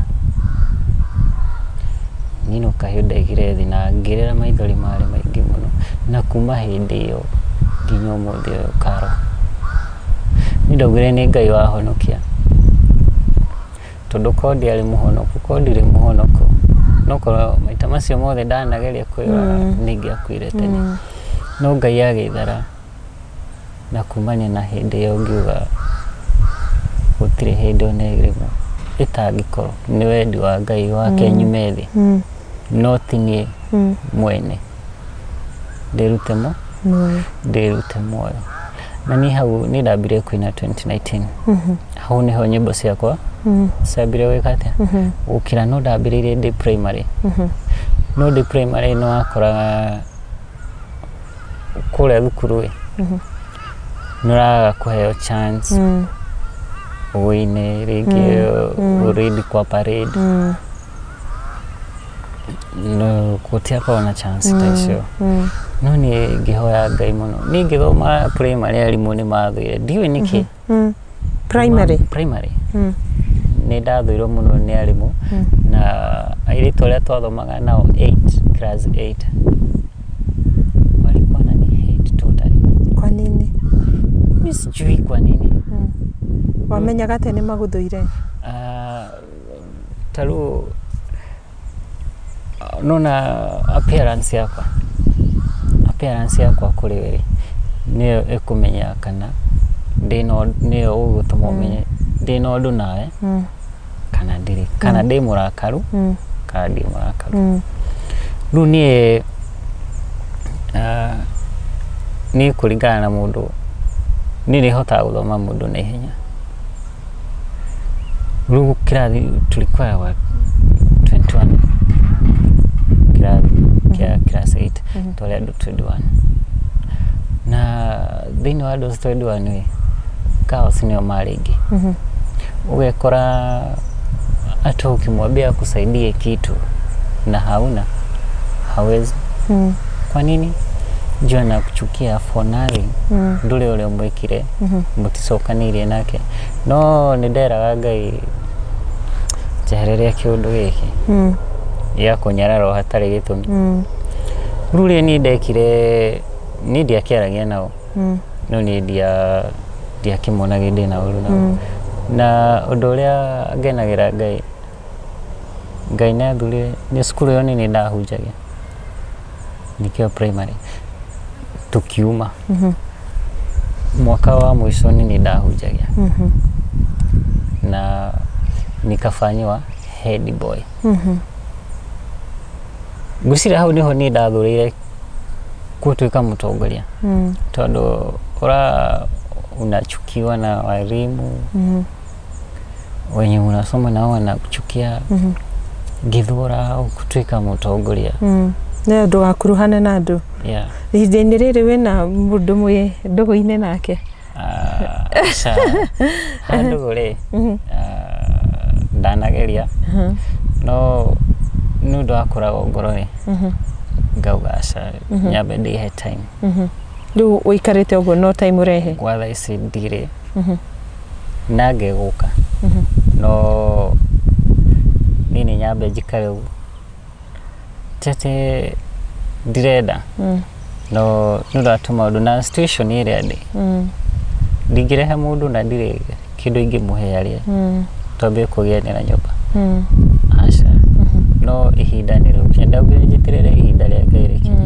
nino kahiu ndegire thi na ngirera maithori mari maingi muno na kuma hindi iyo nginya umuthi uyu karo nindogire ni Ngai wahonokia tondu kodi ari muhonoku kodi ri muhonoku nokoro maita macio mothe ndanageria kwiyura ningi akwire tene no Ngai agithara na kumania na hindi iyo ngiuga gutire hindi onegirimo itangikoro ni wendi wa Ngai wake nyumethi no tinie mwene ndirute moyo na ni hau ni ndambire kuina 2019 hau niho nyimbo ciakwa ciambire wikate ukira no ndambire ndi primary no ndi primary no akoraga kule thukuru nuraga kuheo chance uine rigi uridi kwa parade no kutia kwa na chance taisho no ni ngihoya Ngai muno ni ngithoma primary arimu ni mathire ndiwe niki primary ni ndathirwo muno ni arimu na airitu aria twathomaga nao 8 class 8 walikuwa na ni hate totally. Kwa nini? Mimi sijui kwa nini. Wamenyaga tene maguthuire? Taru nona appearance yakwa kuri weri niyo ikumenya kana niyo ugutuma umenye ndino undu nawe kana ndiri kana ndi murakaru kana ndi murakaru ru ni kuringana na mundu niri hota guthoma mundu na ihenya ru Kirathi tulikuwa wa 21 Kirathi kia class 8 tole adu 21 na thini wa adu 21 we chaos niyo maringi ugekora hata ukimwambia kusaidie kitu na hauna hawezi kwa nini jua na kuchukia for nothing ndule ule mwekire muticokanire nake no ni nderaga Ngai jehereria kiundu giki ya kunyararo hatari gitumi rure ni ndekire ni ndiakeragia nao no ni ndia kimona gindi na uru na undu uria ngenagira Ngai na thuri ni skulu yo ni ndahunjagia nikio primary tukiuma mwaka wa mwisho ni ndahunjagia na nikafanywa head boy gusira hau niho ni ndathurire kutuika mutongoria tondu unachukiwa na walimu wenye unasoma nao wanakuchukia githura au kutuika mutongoria na ndugakuruhane na andu ihinda-inĩ rĩrĩ wĩna mũndũ mwĩ ndũgũ-inĩ nake handũ rĩ ndanageria no nĩ ũndũ wakoragwo ngoro rĩ ngauga aca nyambe ndĩhe time rĩu ũikarĩte ũguo no time ũrehe gwa thaa ici ndirĩ na ngegũka no niĩ nĩ nyambe njikare ũguo tete ndirenda no nĩ ũratũma ũndũ na situation ĩrĩa ndĩ ndingĩrehe mũndũ na ndirĩ kĩndũ ingĩmũhe arĩa twambie kũgĩanĩra nyũmba aca no ihinda nĩ rĩu ndaugire njĩtĩrĩre ihinda rĩa Ngai rĩkinye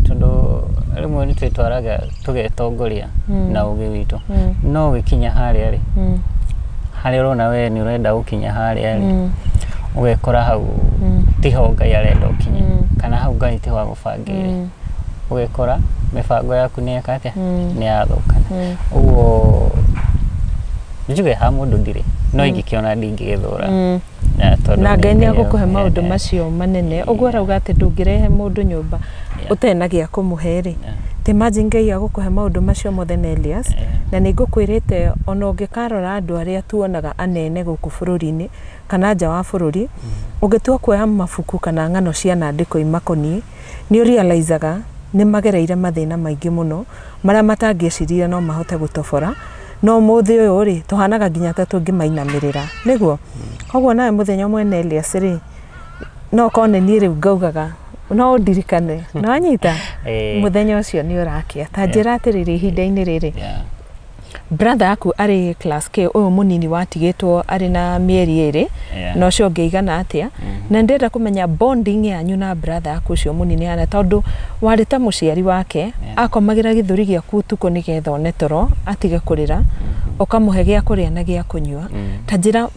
tondũ rĩmwe nĩ twĩtwaraga tũgetongoria na ũgĩ witũ no gĩkinya harĩa rĩ harĩa ũrona we nĩ ũrenda gũkinya harĩa rĩ ũgekora hau tiho Ngai arenda ũkinye kana hau Ngai tiho agũbangĩire ũgekora mĩbango yaku nĩ eka atĩa nĩ yathũkana ũguo njuge ha mũndũ ndirĩ no ingĩkĩona ndingĩgĩthũra na Ngai nĩ agũkũhe maũndũ macio manene ũguo arauga atĩ ndũngĩrehe mũndũ nyũmba ũtena gĩa kũmũhe rĩ imagine Ngai agũkũhe maũndũ macio mothe Nellius na nĩ ngũkwĩrĩte ona ũngĩkarora andũ arĩa tuonaga anene gũkũ bũrũri-inĩ kana nja wa bũrũri ũngĩtua kuoya mabuku kana ng'ano cia andĩko imakoniĩ nĩ ũrealizaga nĩ magereire mathĩna maingĩ mũno marĩa matangĩeciria no mahote gũtobora no mũthĩ ũyũ rĩ tũhanaga nginya ta tũngĩmainamĩrĩra nĩguo koguo nawe mũthenya ũmwe Nellius rĩ no kone niĩ rĩu ngaugaga no ndirikane no anyita mũthenya ũcio nĩ ũrakĩa ta njĩra atĩrĩrĩ ihinda-inĩ rĩrĩ brother aku arĩ class K ũyũ mũnini watigĩtwo arĩ na mĩeri 2 no cio ngĩigana atĩa na ndĩrenda kũmenya bonding yanyu na brother aku ũcio mũnini ana tondũ warĩ ta mũciari wake akomagĩra gĩthũri gĩaku ũtukũ nĩgetha one toro atige kũrĩra ũkamũhe gĩa kũrĩa na gĩa kũnyua ta njĩra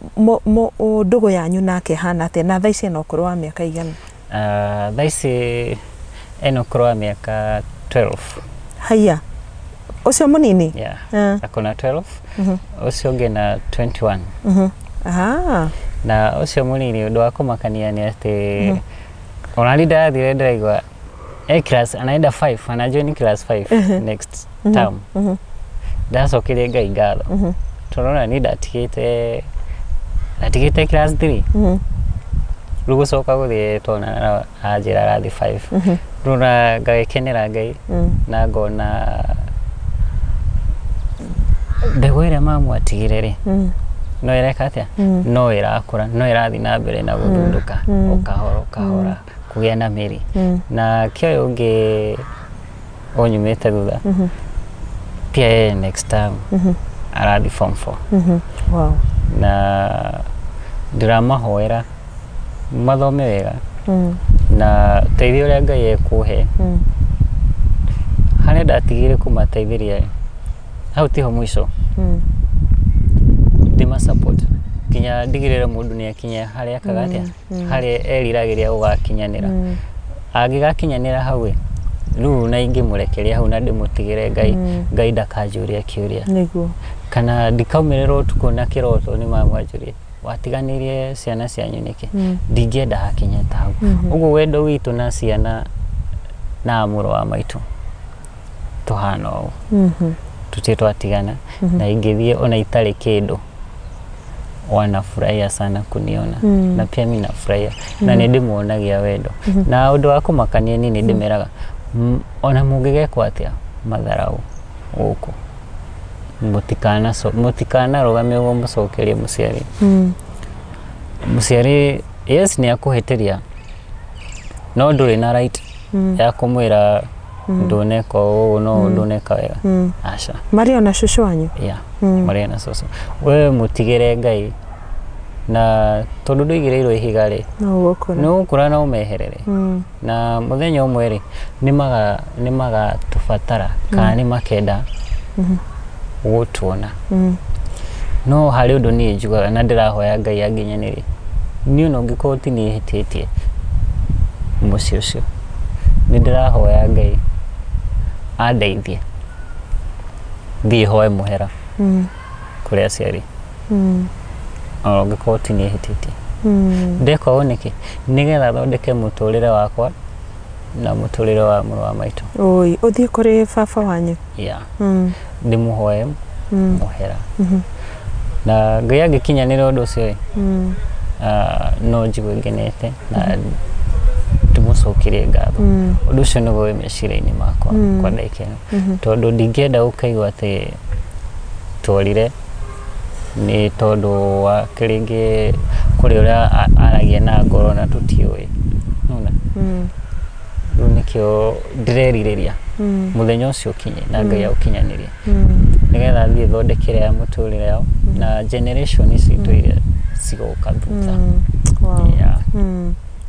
ndũgũ yanyu nake hana atĩa na thaa ici ena ũkũrũ wa mĩaka igana thaa ici ena ũkũrũ wa mĩaka 12 haya ucio mũnini akona 12 ucio ũngĩ na 21 na ucio mũnini ũndũ wa kũmakania nĩ atĩ ona ndathire ndĩraigua class anaenda 5 ana join class 5 next term ndacokire Ngai ngatho tũrona nĩ ndatigĩte class 3 rĩu gũcoka gũthiĩ twana anjĩra arathi 5 rũna ngagĩkenera Ngai na ngona mbegũ ĩrĩa mamu atigire rĩ no ĩreka atĩa no ĩrakũra no ĩrathiĩ na mbere na gũthundũka ũkahora kũgĩa na mĩri na kĩoyo ũngĩ ũnyumĩte thutha pia next time arathi form 4 na ndĩramahoera mathome wega na teithio ũrĩa Ngai ekũhe harĩa ndatigire kũmateithĩria hau tiho mwico ndĩma support kinya ndigĩrĩre mũndũ nĩ akinya harĩa akaga atĩa harĩa eriragĩria gũgakinyanĩra angĩgakinyanĩra hau rĩu na ingĩmũrekeria hau na ndĩmũtigĩre Ngai ndakanjũria kĩũria nĩguo kana ndikaumĩrĩrwo ũtukũ na kĩroto nĩ mamwanjũria watiganĩrie ciana cianyu nĩkĩ ndingĩenda hakinye ta hau ũguo wendo witũ na ciana na mũrũ wa maitũ tũhana ũũ tutie twatigana na ingĩthiĩ ona itarĩ kĩndũ wanafurahia sana kuniona na pia mimi nafurahia na nĩ ndĩmuonagia wendo na ũndũ wa kũmakania nĩ ndĩmeraga ona mũngĩgekwo atĩa matharau gũkũ mũtikana rũgame ũguo mũcokerie mũciari mũciari yes nĩ akũhĩtĩria no ndũrĩ na right ya kũmwĩra ndũneka ũũ no ndũneka wega aca marĩ ona cũcũ wanyu marĩ na cũcũ we mũtigĩre Ngai na tondũ ndũigĩrĩirwo ihiga rĩ nĩ ũkũra na ũmeherere na mũthenya ũmwe rĩ nĩ magatũbatara kana nĩ makenda gũtuona no harĩ ũndũ niĩ njugaga na ndĩrahoya Ngai anginyanĩrie niĩ ona ũngĩkorwo ti niĩ hĩtĩtie mũciĩ ũcio nĩ ndĩrahoya Ngai andeithie thiĩ hoe mũhera kũrĩ aciari o ngĩkorwo ti niĩ hĩtĩtie ndeka ũũ nĩkĩ nĩgetha thondeke mũtũrĩre wakwa na mũtũrĩre wa mũrũ wa maitũ oi ũthiĩ kũrĩ baba wanyu ndĩmũhoe mũhera na Ngai angĩkinyanĩra ũndũ ũcio no njigue ngenete na ndĩmũcokerie ngatho ũndũ ũcio nĩguo wĩ meciria-inĩ makwa kwa ndagĩka ĩno tondũ ndingĩenda gũkaigua atĩ tũrire nĩ tondũ wa kĩrĩngĩ kũrĩ ũrĩa aragia na ngoro na tũtiũĩ rĩu nĩkĩo ndĩrerirĩria mũthenya ũcio ũkinye na Ngai aũkinyanĩrie nĩgetha thiĩ thondekere mũtũrĩre yao na generation citũ iria cigoka thutha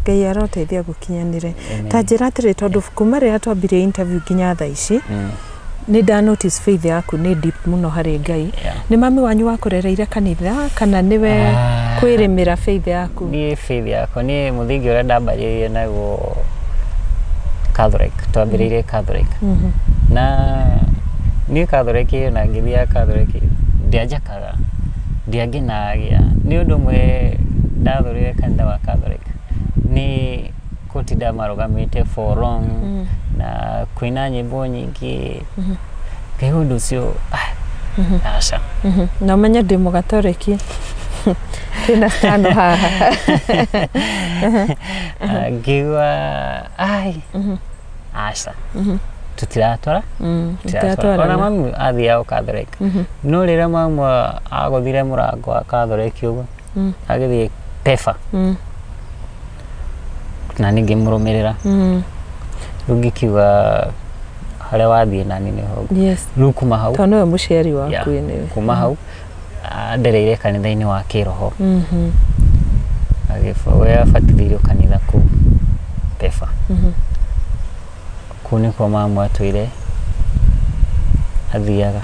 Ngai aroteithia gũkinyanĩre ta njĩra atĩrĩ tondũ kuma rĩrĩa twambirie interview nginya thaa ici nĩ nda notice faith yaku nĩ deep mũno harĩ Ngai nĩ mami wanyu wakũrereire kanitha kana nĩwe kwĩrĩmĩra faith yaku niĩ faith yakwa niĩ mũthingi ũrĩa ndambagĩrĩria naguo Catholic twambĩrĩirie Catholic na niĩ Catholic na ngĩthiaga Catholic ndianjakaga ndiangĩnagia nĩ ũndũ ũmwe ndathũrire kanitha wa Catholic nĩ gũtinda marũgamĩte for long na kũina nyĩmbo nyingĩ Ngai ũndũ ũcio aca na ũmenye ndĩ mũgatoreki twĩna stano haha ngĩgua aca tũtiratwara ona mami athiaga Catholic no rĩrĩa mama agũthire mũrango wa Catholic ũguo agĩthiĩ pefa na ningĩ mũrũmĩrĩra rĩu ngĩkiuga harĩa wathiĩ nani nĩho rĩu kuma hau tondũ nĩwe mũciari waku kuma hau ndereire kanitha-inĩ wa kĩroho agĩbũya abatithĩirio kanitha kũu pefa kũu nĩkuo mama atwĩre athiaga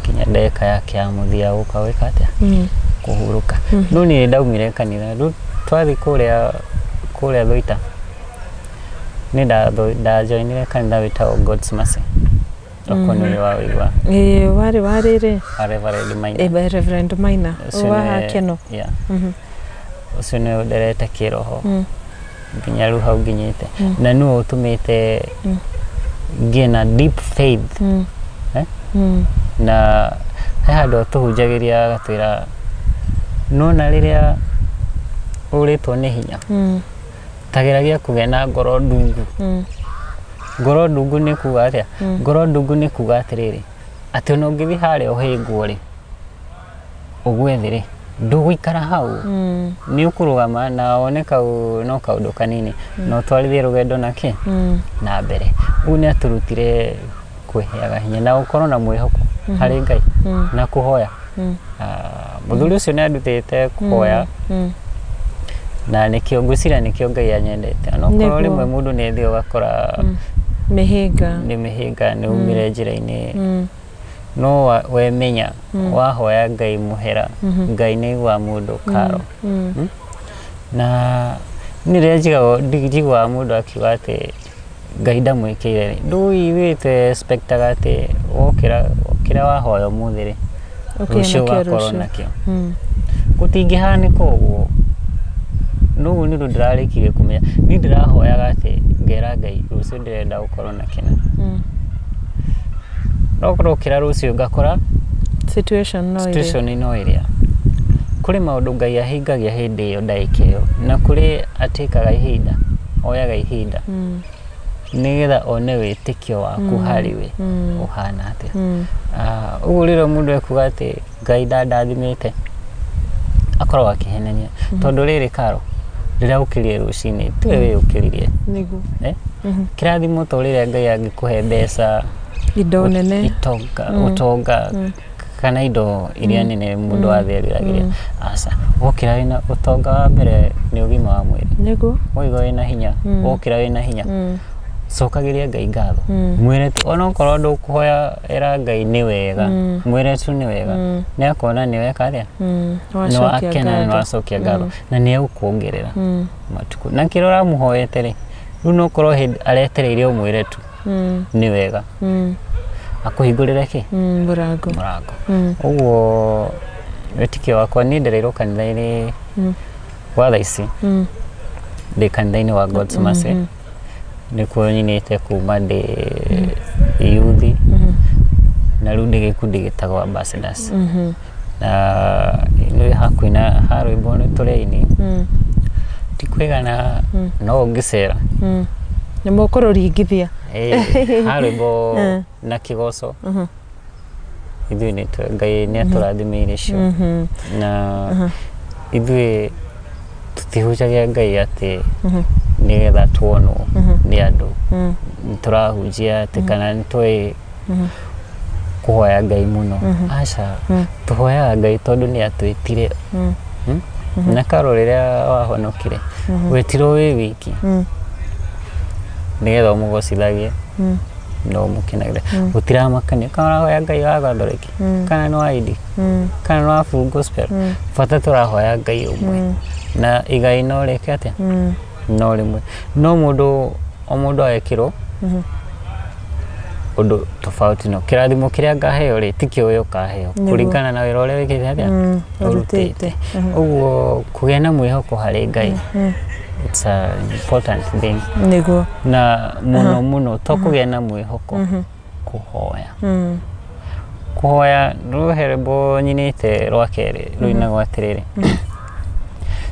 kinya ndagĩka yake ya mũthia gũka gwĩka atĩa kũhurũka no niĩ ndaumire kanitha rĩu twathiĩ kũrĩa Thũita nĩ ndajoinire kanitha wĩtagwo God's Mercy okorwo nĩ wa wĩigua warĩ Reverend Maina wa Keno ũcio nĩ nderete kĩroho nginya rĩu hau nginyĩte na nĩwe ũtũmĩte ngĩe na deep faith na he handũ tũhunjagĩria agatwĩra nona rĩrĩa ũrĩtwo nĩ hinya tageragia kũgĩa na ngoro ndungu ngoro ndungu nĩ kuuga atĩa ngoro ndungu nĩ kuuga atĩrĩrĩ atĩ ona ũngĩthiĩ harĩa ũhĩngwo rĩ ũgwe thĩ rĩ ndũgũikara hau nĩ ũkũrũgama na wone kau no kaũndũ kanini na ũtwarithie rũgendo nakĩ na mbere ũguo nĩ atũrutire kwĩheaga hinya na gũkorwo na mwĩhoko harĩ Ngai na kũhoya mũthuri ũcio nĩ andutĩte kũhoya na nĩkĩo ngwĩciria nĩkĩo Ngai anyendete ona okorwo rĩmwe mũndũ nĩ thĩ ũgakora nĩ mĩhĩnga nĩ umire njĩra-inĩ no wemenya wahoya Ngai mũhera Ngai nĩ aiguaga mũndũ karo na nĩrĩa njiguaga mũndũ akiuga atĩ Ngai ndamwĩkĩire ndũĩ twespectaga atĩ kĩrĩa wahoya ũmũthĩ rĩ rũciũ ũgakorwo nakĩo gũtingĩhanĩka ũguo n'ubu nĩ ndĩrarĩkirie kũmenya nĩ ndĩrahoyaga atĩ ngera Ngai rũciũ ndĩrenda gũkorwo na kĩna no kũrokĩra rũciũ ngakora situation no ĩrĩa kũrĩ maũndũ Ngai ahingagia hĩndĩ ĩyo ndagĩka ĩyo na kũrĩ atĩkaga ihinda oyaga ihinda nĩgetha one wĩtĩkio waku harĩ we ũhana atĩa ũguo rĩrĩa mũndũ ekuga atĩ Ngai ndandathimĩte akoragwo akĩhenania tondũ rĩrĩ Karo rĩrĩa ũkĩrire rũcinĩ tiwe wĩ ũkĩrire kĩrathimo to rĩrĩa Ngai angĩkũhe mbeca indo nene ũtonga kana indo iria nene mũndũ atheriragĩria aca wokĩra wĩna ũtonga wa mbere nĩ ũgima wa mwĩrĩ waigua wĩna hinya wokĩra wĩna hinya cokagĩria Ngai ngatho mwĩre tu ona okorwo ndũkũhoya era Ngai nĩ wega mwĩre tu nĩ wega nĩ akona nĩ weka atĩa nĩ wakena nĩ wacokia ngatho na nĩ egũkuongerera matukũ na kĩrĩa ũramũhoete rĩ rĩu no korwo aretereire ũmwĩre tu ni wega akuhingurira ki murango uguo wetikio wakwa ni ndereirwo kanitha-ini wa thaici ndi kanitha-ini wa God's Mercy nikuo nyinite kuma ndi youth na riu ndi gikundi gitagwo ambassadors na ni hakuina harwimbo ni tureini tikwigana no ngicera na mokoro ringithia harwimbo na kigoco ithui ni Ngai ni aturathimire cio na ithui tutihujagia Ngai ati nigetha tuonwo ni andu turahunjia ati kana nitwi kuhoya Ngai muno aca tuhoyaga Ngai tondu ni atwitire na karo riria wahonokire wetirwo wi wiki nigetha umugocithagie no mukinagire utiramakania kana hoya Ngai wa gathoreki kana no aidi kana no full gospel fata turahoya Ngai umwe na igai no reke atia no rimwe no mundu agekirwo undu tofauti no kirathimo kiria ngaheo ri tikio uyo kaheo kuringana na wira uria wikite atia urutite uguo kugia na mwihoko hari Ngai it's an important thing niguo na muno to kugia na mwihoko kuhoya ruherebo nyinite rwa keri ruina gwatiriri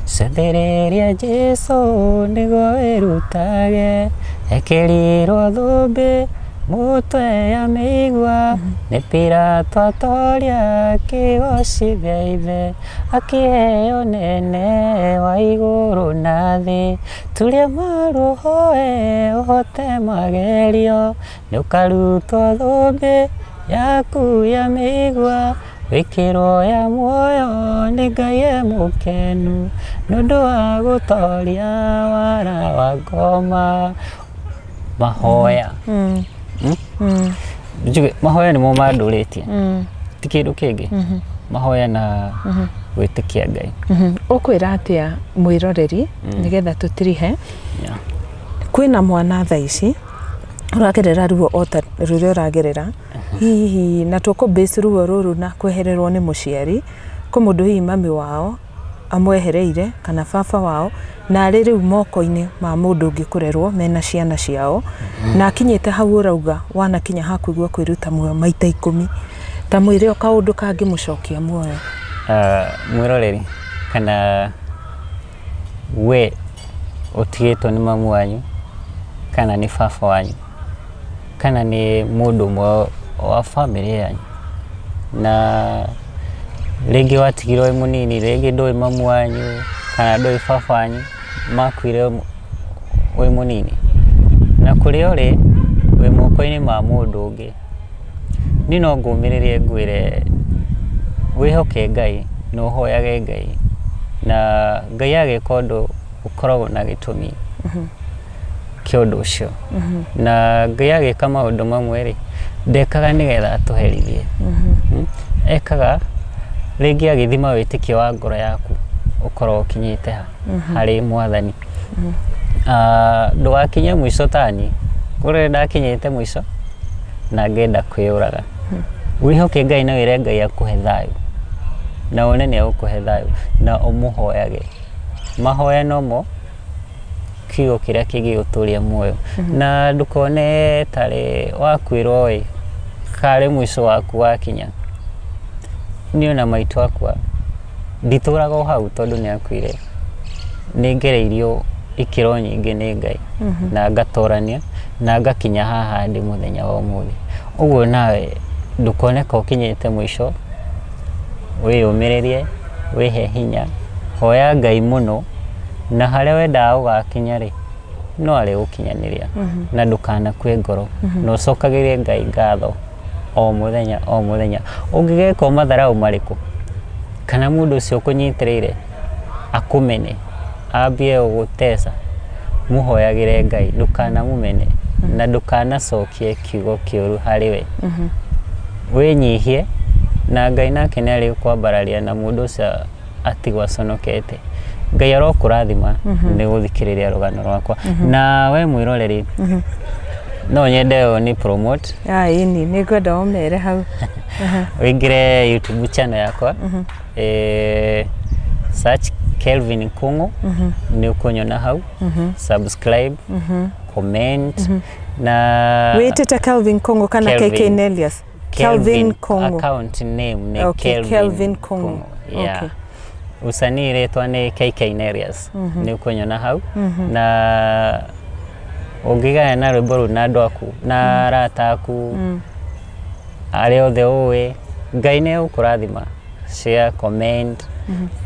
Sendereria Jesu nigo erutage ekirirwo thumbi mutwe ya migwa ni Pilato atoria kigocithia ithe akiheo nene wa iguru na thi turia maruhoe uhote magerio ni ukarutwo thumbi yaku ya migwa wikirwo ya muoyo ni Ngai mukenu nundu wa gutoria wara wa ngoma mahoya mahoya nimo manduritie ti kindu kingi mahoya na gwitikia Ngai ukwira atia mwiroreri nigetha tutirihe kwina mwana thaici uragerera ruo ota rurio uragerera hihi na tuko base ruo ruru na kwehererwo ni muciari ko mundu hihi mami wao amwehereire kana baba wao na ari riu moko-ini ma mundu ungi kurerwo mena ciana ciao na akinyite hau urauga wana kinya hakuigwa kwiruta muoyo maita 10 ta mwire kaundu kangi mucokia muoyo mwiroreri kana we utigitwo ni mamu wanyu kana ni baba wanyu kana ni mundu mwe wa family yanyu na ringi watigirwo munini ringi ndoi mamu wanyu kana ndoi baba wanyu makwire wi munini na kuri uri wi moko-ini ma mundu ungi ni no ngumiririe ngwire wihoke Ngai no hoyage Ngai na Ngai ageka undu ukoragwo na gitumi kiondu ucio na Ngai ageka maundu mamwe ri ndekaga nigetha atuherithie ekaga ringi agithima witikio wa ngoro yaku ukorwo kinyite hari mwathani ndugakinye mwico tani kuri ndakinyite mwico na ngenda kwiyuraga wihoke Ngai na wire Ngai akuhe thayu na onene akuhe thayu na umuhoyage mahoya nomo kigo kiria kingiguturia muoyo na ndukone tari wakwirwo wi kare mwico waku wakinya niona maitu akwa ndituraga hau tondu ni akwire ningereirio ikiro nyingi ni Ngai na ngatorania na ngakinya haha ndi muthenya wa umuthi uguo nawe ndukone ko kinyite mwico wiyumiririe wihe hinya hoya Ngai muno na haria wenda ugakinya ri no ari gukinyaniria na ndukana kwe ngoro no cokagirie Ngai ngatho o muthenya ungigeka matharau mariku kana mundu ucio kunyitirire akumene ambie ugutesa muhoyagire Ngai ndukana mumene na ndukana cokie kiugo kiuru hariwe winyihie na Ngai nake ni ari kwambararia na mundu ucio atigwa conokete Ngai arokurathima ni guthikiriria rugano rwakwa na we mwiroreri no nyende ni promote ini ni ngwenda omere hau wingire YouTube channel yakwa search Kelvin Kungu ni ukunyona hau subscribe comment na witete Kelvin Kungu kana KK Nellius Kelvin Kungu account name ni okay, Kelvin Kungu yeah. Okay. Usanii retwa ni KK Nellius ni ukunyona hau na ongigaya na rwimbo na andu aku na arata aku ari othe uwe Ngai ni ukurathima share comment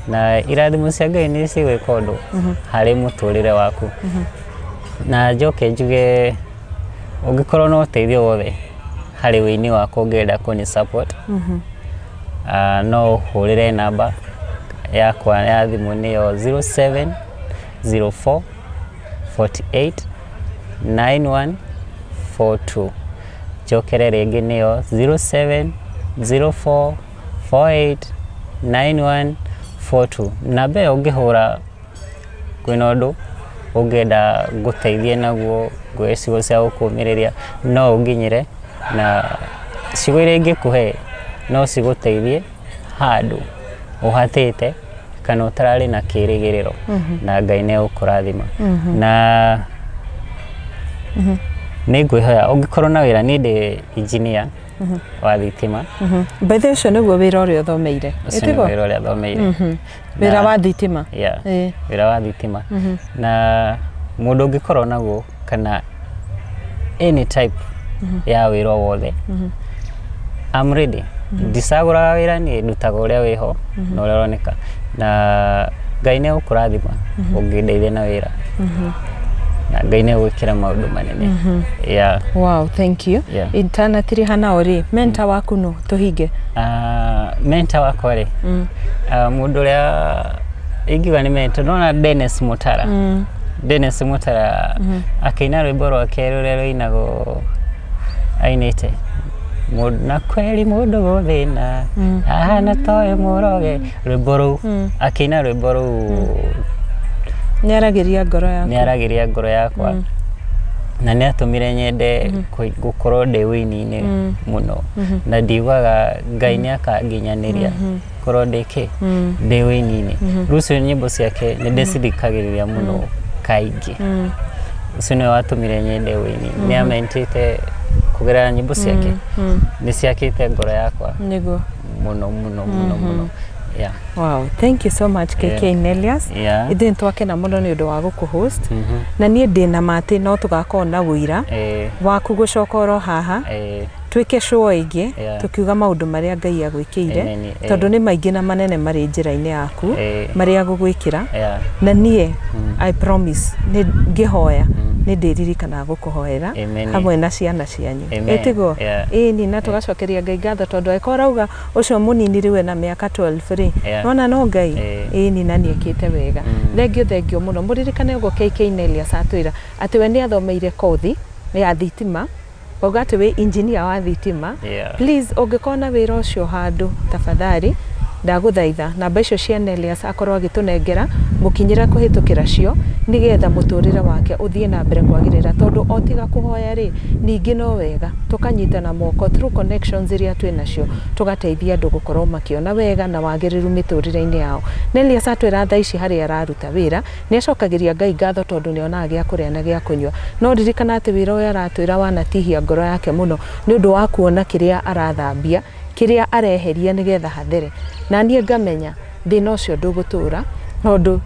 na irathimo cia Ngai ni cigwika undu hari muturire waku na njoke njuge ungikorwo no uteithio wothe hari wini wako ungienda kuni support no hurire namba yakwa ya thimu niyo 0704 48 9142 jokere rege niyo 0704 48 9142 nabe ungihura kwina undu ungenda guteithie naguo gwecigo cia gukumiriria no unginyire na cigo iria ingikuhe no ciguteithie handu uhatite kana utarari na kirigiriro na Ngai ni ukurathima na ni ngwihoya ungikorwo na wira ni ndi engineer wa thitima by the way niguo wira uria thomeire etigo wira uria thomeire wira wa thitima wira wa thitima na mundu ungikorwo naguo kana any type ya wira wothe I'm ready disagura wira ni ndutaga uria wiho na uria roneka na Ngai ni ukurathima ungindeithia na wira na Ngai ni gwikira maundu manene yeah. Wow, thank you internatiri hana ori mentor waku no tuhinge mentor wako ri mundu uria ingiwa ni mentor nona Dennis Mutara Dennis Mutara akaina rwimbo rwake ruria ruinago ainite na kweli mundu guthina ahana toye muroge rwimbo ru akaina rwimbo ru niaragiria ngoro yakwa na ni atumire nyende gukorwo ndi wini-ini muno na ndiwaga Ngai ni akanginyaniria korwo ndiki ndi wini-ini rucio nyimbo ciake ni ndicithikagiriria muno kaingi ucio ni watumire nyende wini ni amentite kugerera nyimbo ciake ni ciakite ngoro yakwa niguo muno yeah. Wow, thank you so much KK Nellius. Ithe ntwake na muno ni undu wa gukuhost na nie ndina mate no tugakona na wira waku gucoka oro haha twike show ingi tukiuga maundu maria Ngai agwikire tondu ni maingi na manene mari njira-ini yaku maria gugwikira na nie I promise ni ngihoya ni ndiririkana gukuhoera hamwe na ciana cianyu etigo ni na tugacokeria Ngai ngatho tondu aikorauga ucio munini riwe na miaka 12 nona no Ngai ni na niekite wega thengio muno muririkane ugo KK Nellius atwira ati we ni athomeire kothi ya thitima Oga ati we engineer wa thitima please ungikona wira ucio handu tafadhali ndaguthaitha namba icio cia Nellius akorwo agitunengera mukinyira kuhitukira cio nigetha muturire wake uthie na mbere kwagirira tondu otiga kuhoya ri ningi no wega tukanyitana moko through connections iria twina cio tugateithia andu gukorwo makiona wega na wagiriru miturire-ini yao Nellius atwira tha ici hari araruta wira ni acokagiria Ngai ngatho tondu ni onaga gia kuria na gia kunywa no ririkana ati wira uyu aratwira wanatihia ngoro yake muno ni undu wa kuona kiria arathambia kiria areheria nigetha hathere na nie ngamenya thina ucio ndugutura tondu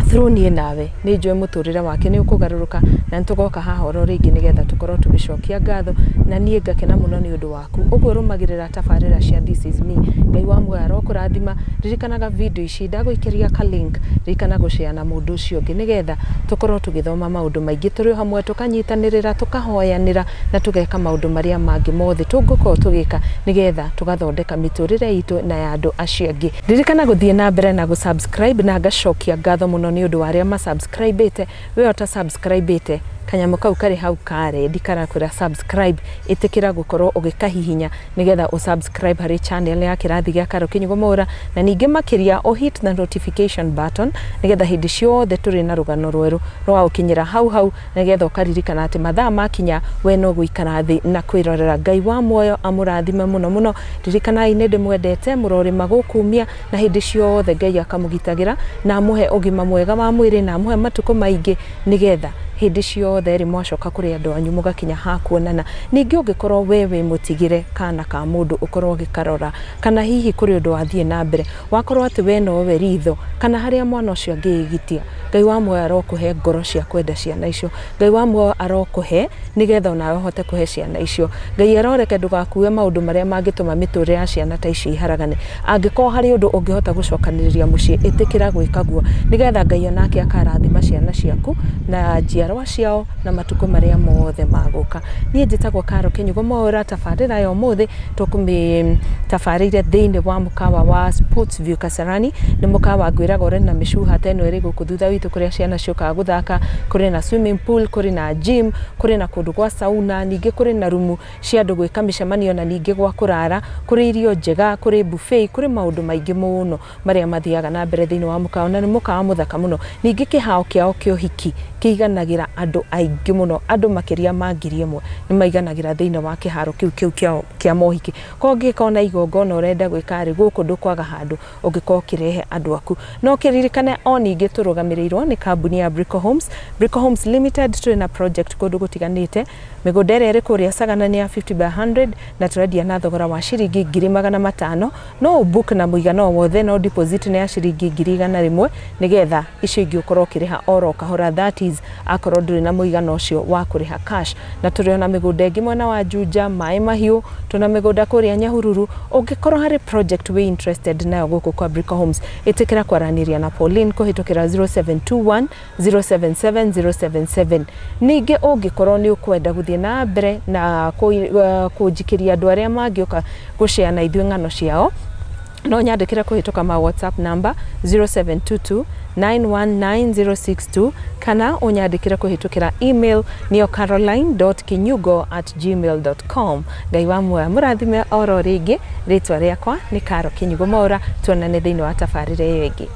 through nie nawe ni njue muturire wake ni ukugaruruka na ntugoka haha oro ringi nigetha tukorwo tugicokia ngatho na nie ngakena muno ni undu waku uguo rumagirira tabarira cia This Is Me Ngai wa MWAURA ukurathima ririkanaga video ici ndagwikiria ka link ririkana gushare na mundu ucio ungi nigetha tukorwo tugithoma maundu maingi turi hamwe tukanyitanirira tukahoyanira na tugeka maundu maria mangi mothe tungukorwo tugika nigetha tugathondeka miturire itu na ya andu acio angi ririkana guthie na mbere na gusubscribe na gacokia ngatho muno ni undu waria ma subscribe ite we ota subscribe ite kanyamo kau kari hau kare dikara kura subscribe itikira gukorwo ugikahihinya nigetha usubscribe hari channel ya Kirathi gya Karo Kinyugo MWAURA na ninge makiria o hit the notification button nigetha hindi ciothe turi na rugano rweru rwa ukinyira hau nigetha ukaririkana ati mathaa makinya we no guikara thi na kwirorera Ngai wa muoyo amurathime muno ririkana ine ndimwendete murori magukumia na hindi ciothe Ngai akamugitagira na muhe ugima mwega wa mwiri na muhe matuko maingi nigetha hindi ciothe ri mwacoka kuri andu anyu mugakinya ha kuonana ningi ungikorwo wewe mutigire kana ka mundu ukorwo gikarora kana hihi kuri undu wathie na mbere wakorwo ati we no we ritho kana haria mwana ucio angigitia Ngai wa muoyo arokuhe ngoro cia kwenda ciana icio Ngai wa muoyo arokuhe nigetha nawe hote kuhe ciana icio Ngai aroreke ndugakue maundu maria mangituma miture ya ciana ta ici iharagane angiko hari undu ungihota gucokaniriria mucii itikira gwikaguo nigetha Ngai onake akarathima ciana ciaku na njiarwa ciao na matuko maria mothe maguka nie njitagwo Karo Kinyugo MWAURA tafarira ya umuthi tukumi tafarire thiini wa mukawa wa Sports View Kasarani ni mukawa gwiraga ore na mishuha teno iri guku thutha witu kuria ciana cioka guthaka kuri na swimming pool kuri na gym kuri na kundu gwa sauna ningi kuri na rumu cia andu gwika micemanio na ningi gwa kurara kuri irio njega kuri buffet kuri maundu maingi muno maria mathiaga na mbere thiini wa mukawa na ni mukawa muthaka muno ningi kihao kiao kio hiki kiiganagira andu aingi muno andu makiria mangiri imwe ni maiganagira thiini wa kiharo kiu kia mohiki kongikona igongona urenda gwika ri guku ndukwaga handu ungikoo kirehe andu aku no kiririkane o ningi turugamirirwo ni kambuni ya Brico Homes Limited turi na project kundu gutiganite migundere iri kuria Sagana ni ya 50 by 100 na turendia na thogora wa ciringi 500 no book na muigana wothe no deposit ni ya ciringi 100 nigetha icio ingi ukorwo kiriha oro kahora that is akorwo nduri na muigana ucio wa kuriha cash na turiona migunda ingi mwena wa Juja Mai Mahiu tuna migunda kuria Nyahururu ungikorwo hari project we interested nayo guku kwa Brico Homes itikira kwaraniria na Pauline kuhitukira 0721 077077 ningi ungikorwo ni ukwenda guthie na mbere na kujikiria andu aria mangioka gushare na ithuĩ ng'ano ciao no nyandikira kuhituka ma WhatsApp number 0722 919062 kana unyandikira kuhitukira email niyo caroline.kinyugo@gmail.com Ngai wa muoyo murathime oro ringi ritwa riakwa ni Karo Kinyugo MWAURA tuonane thiini wa tafarire yengi.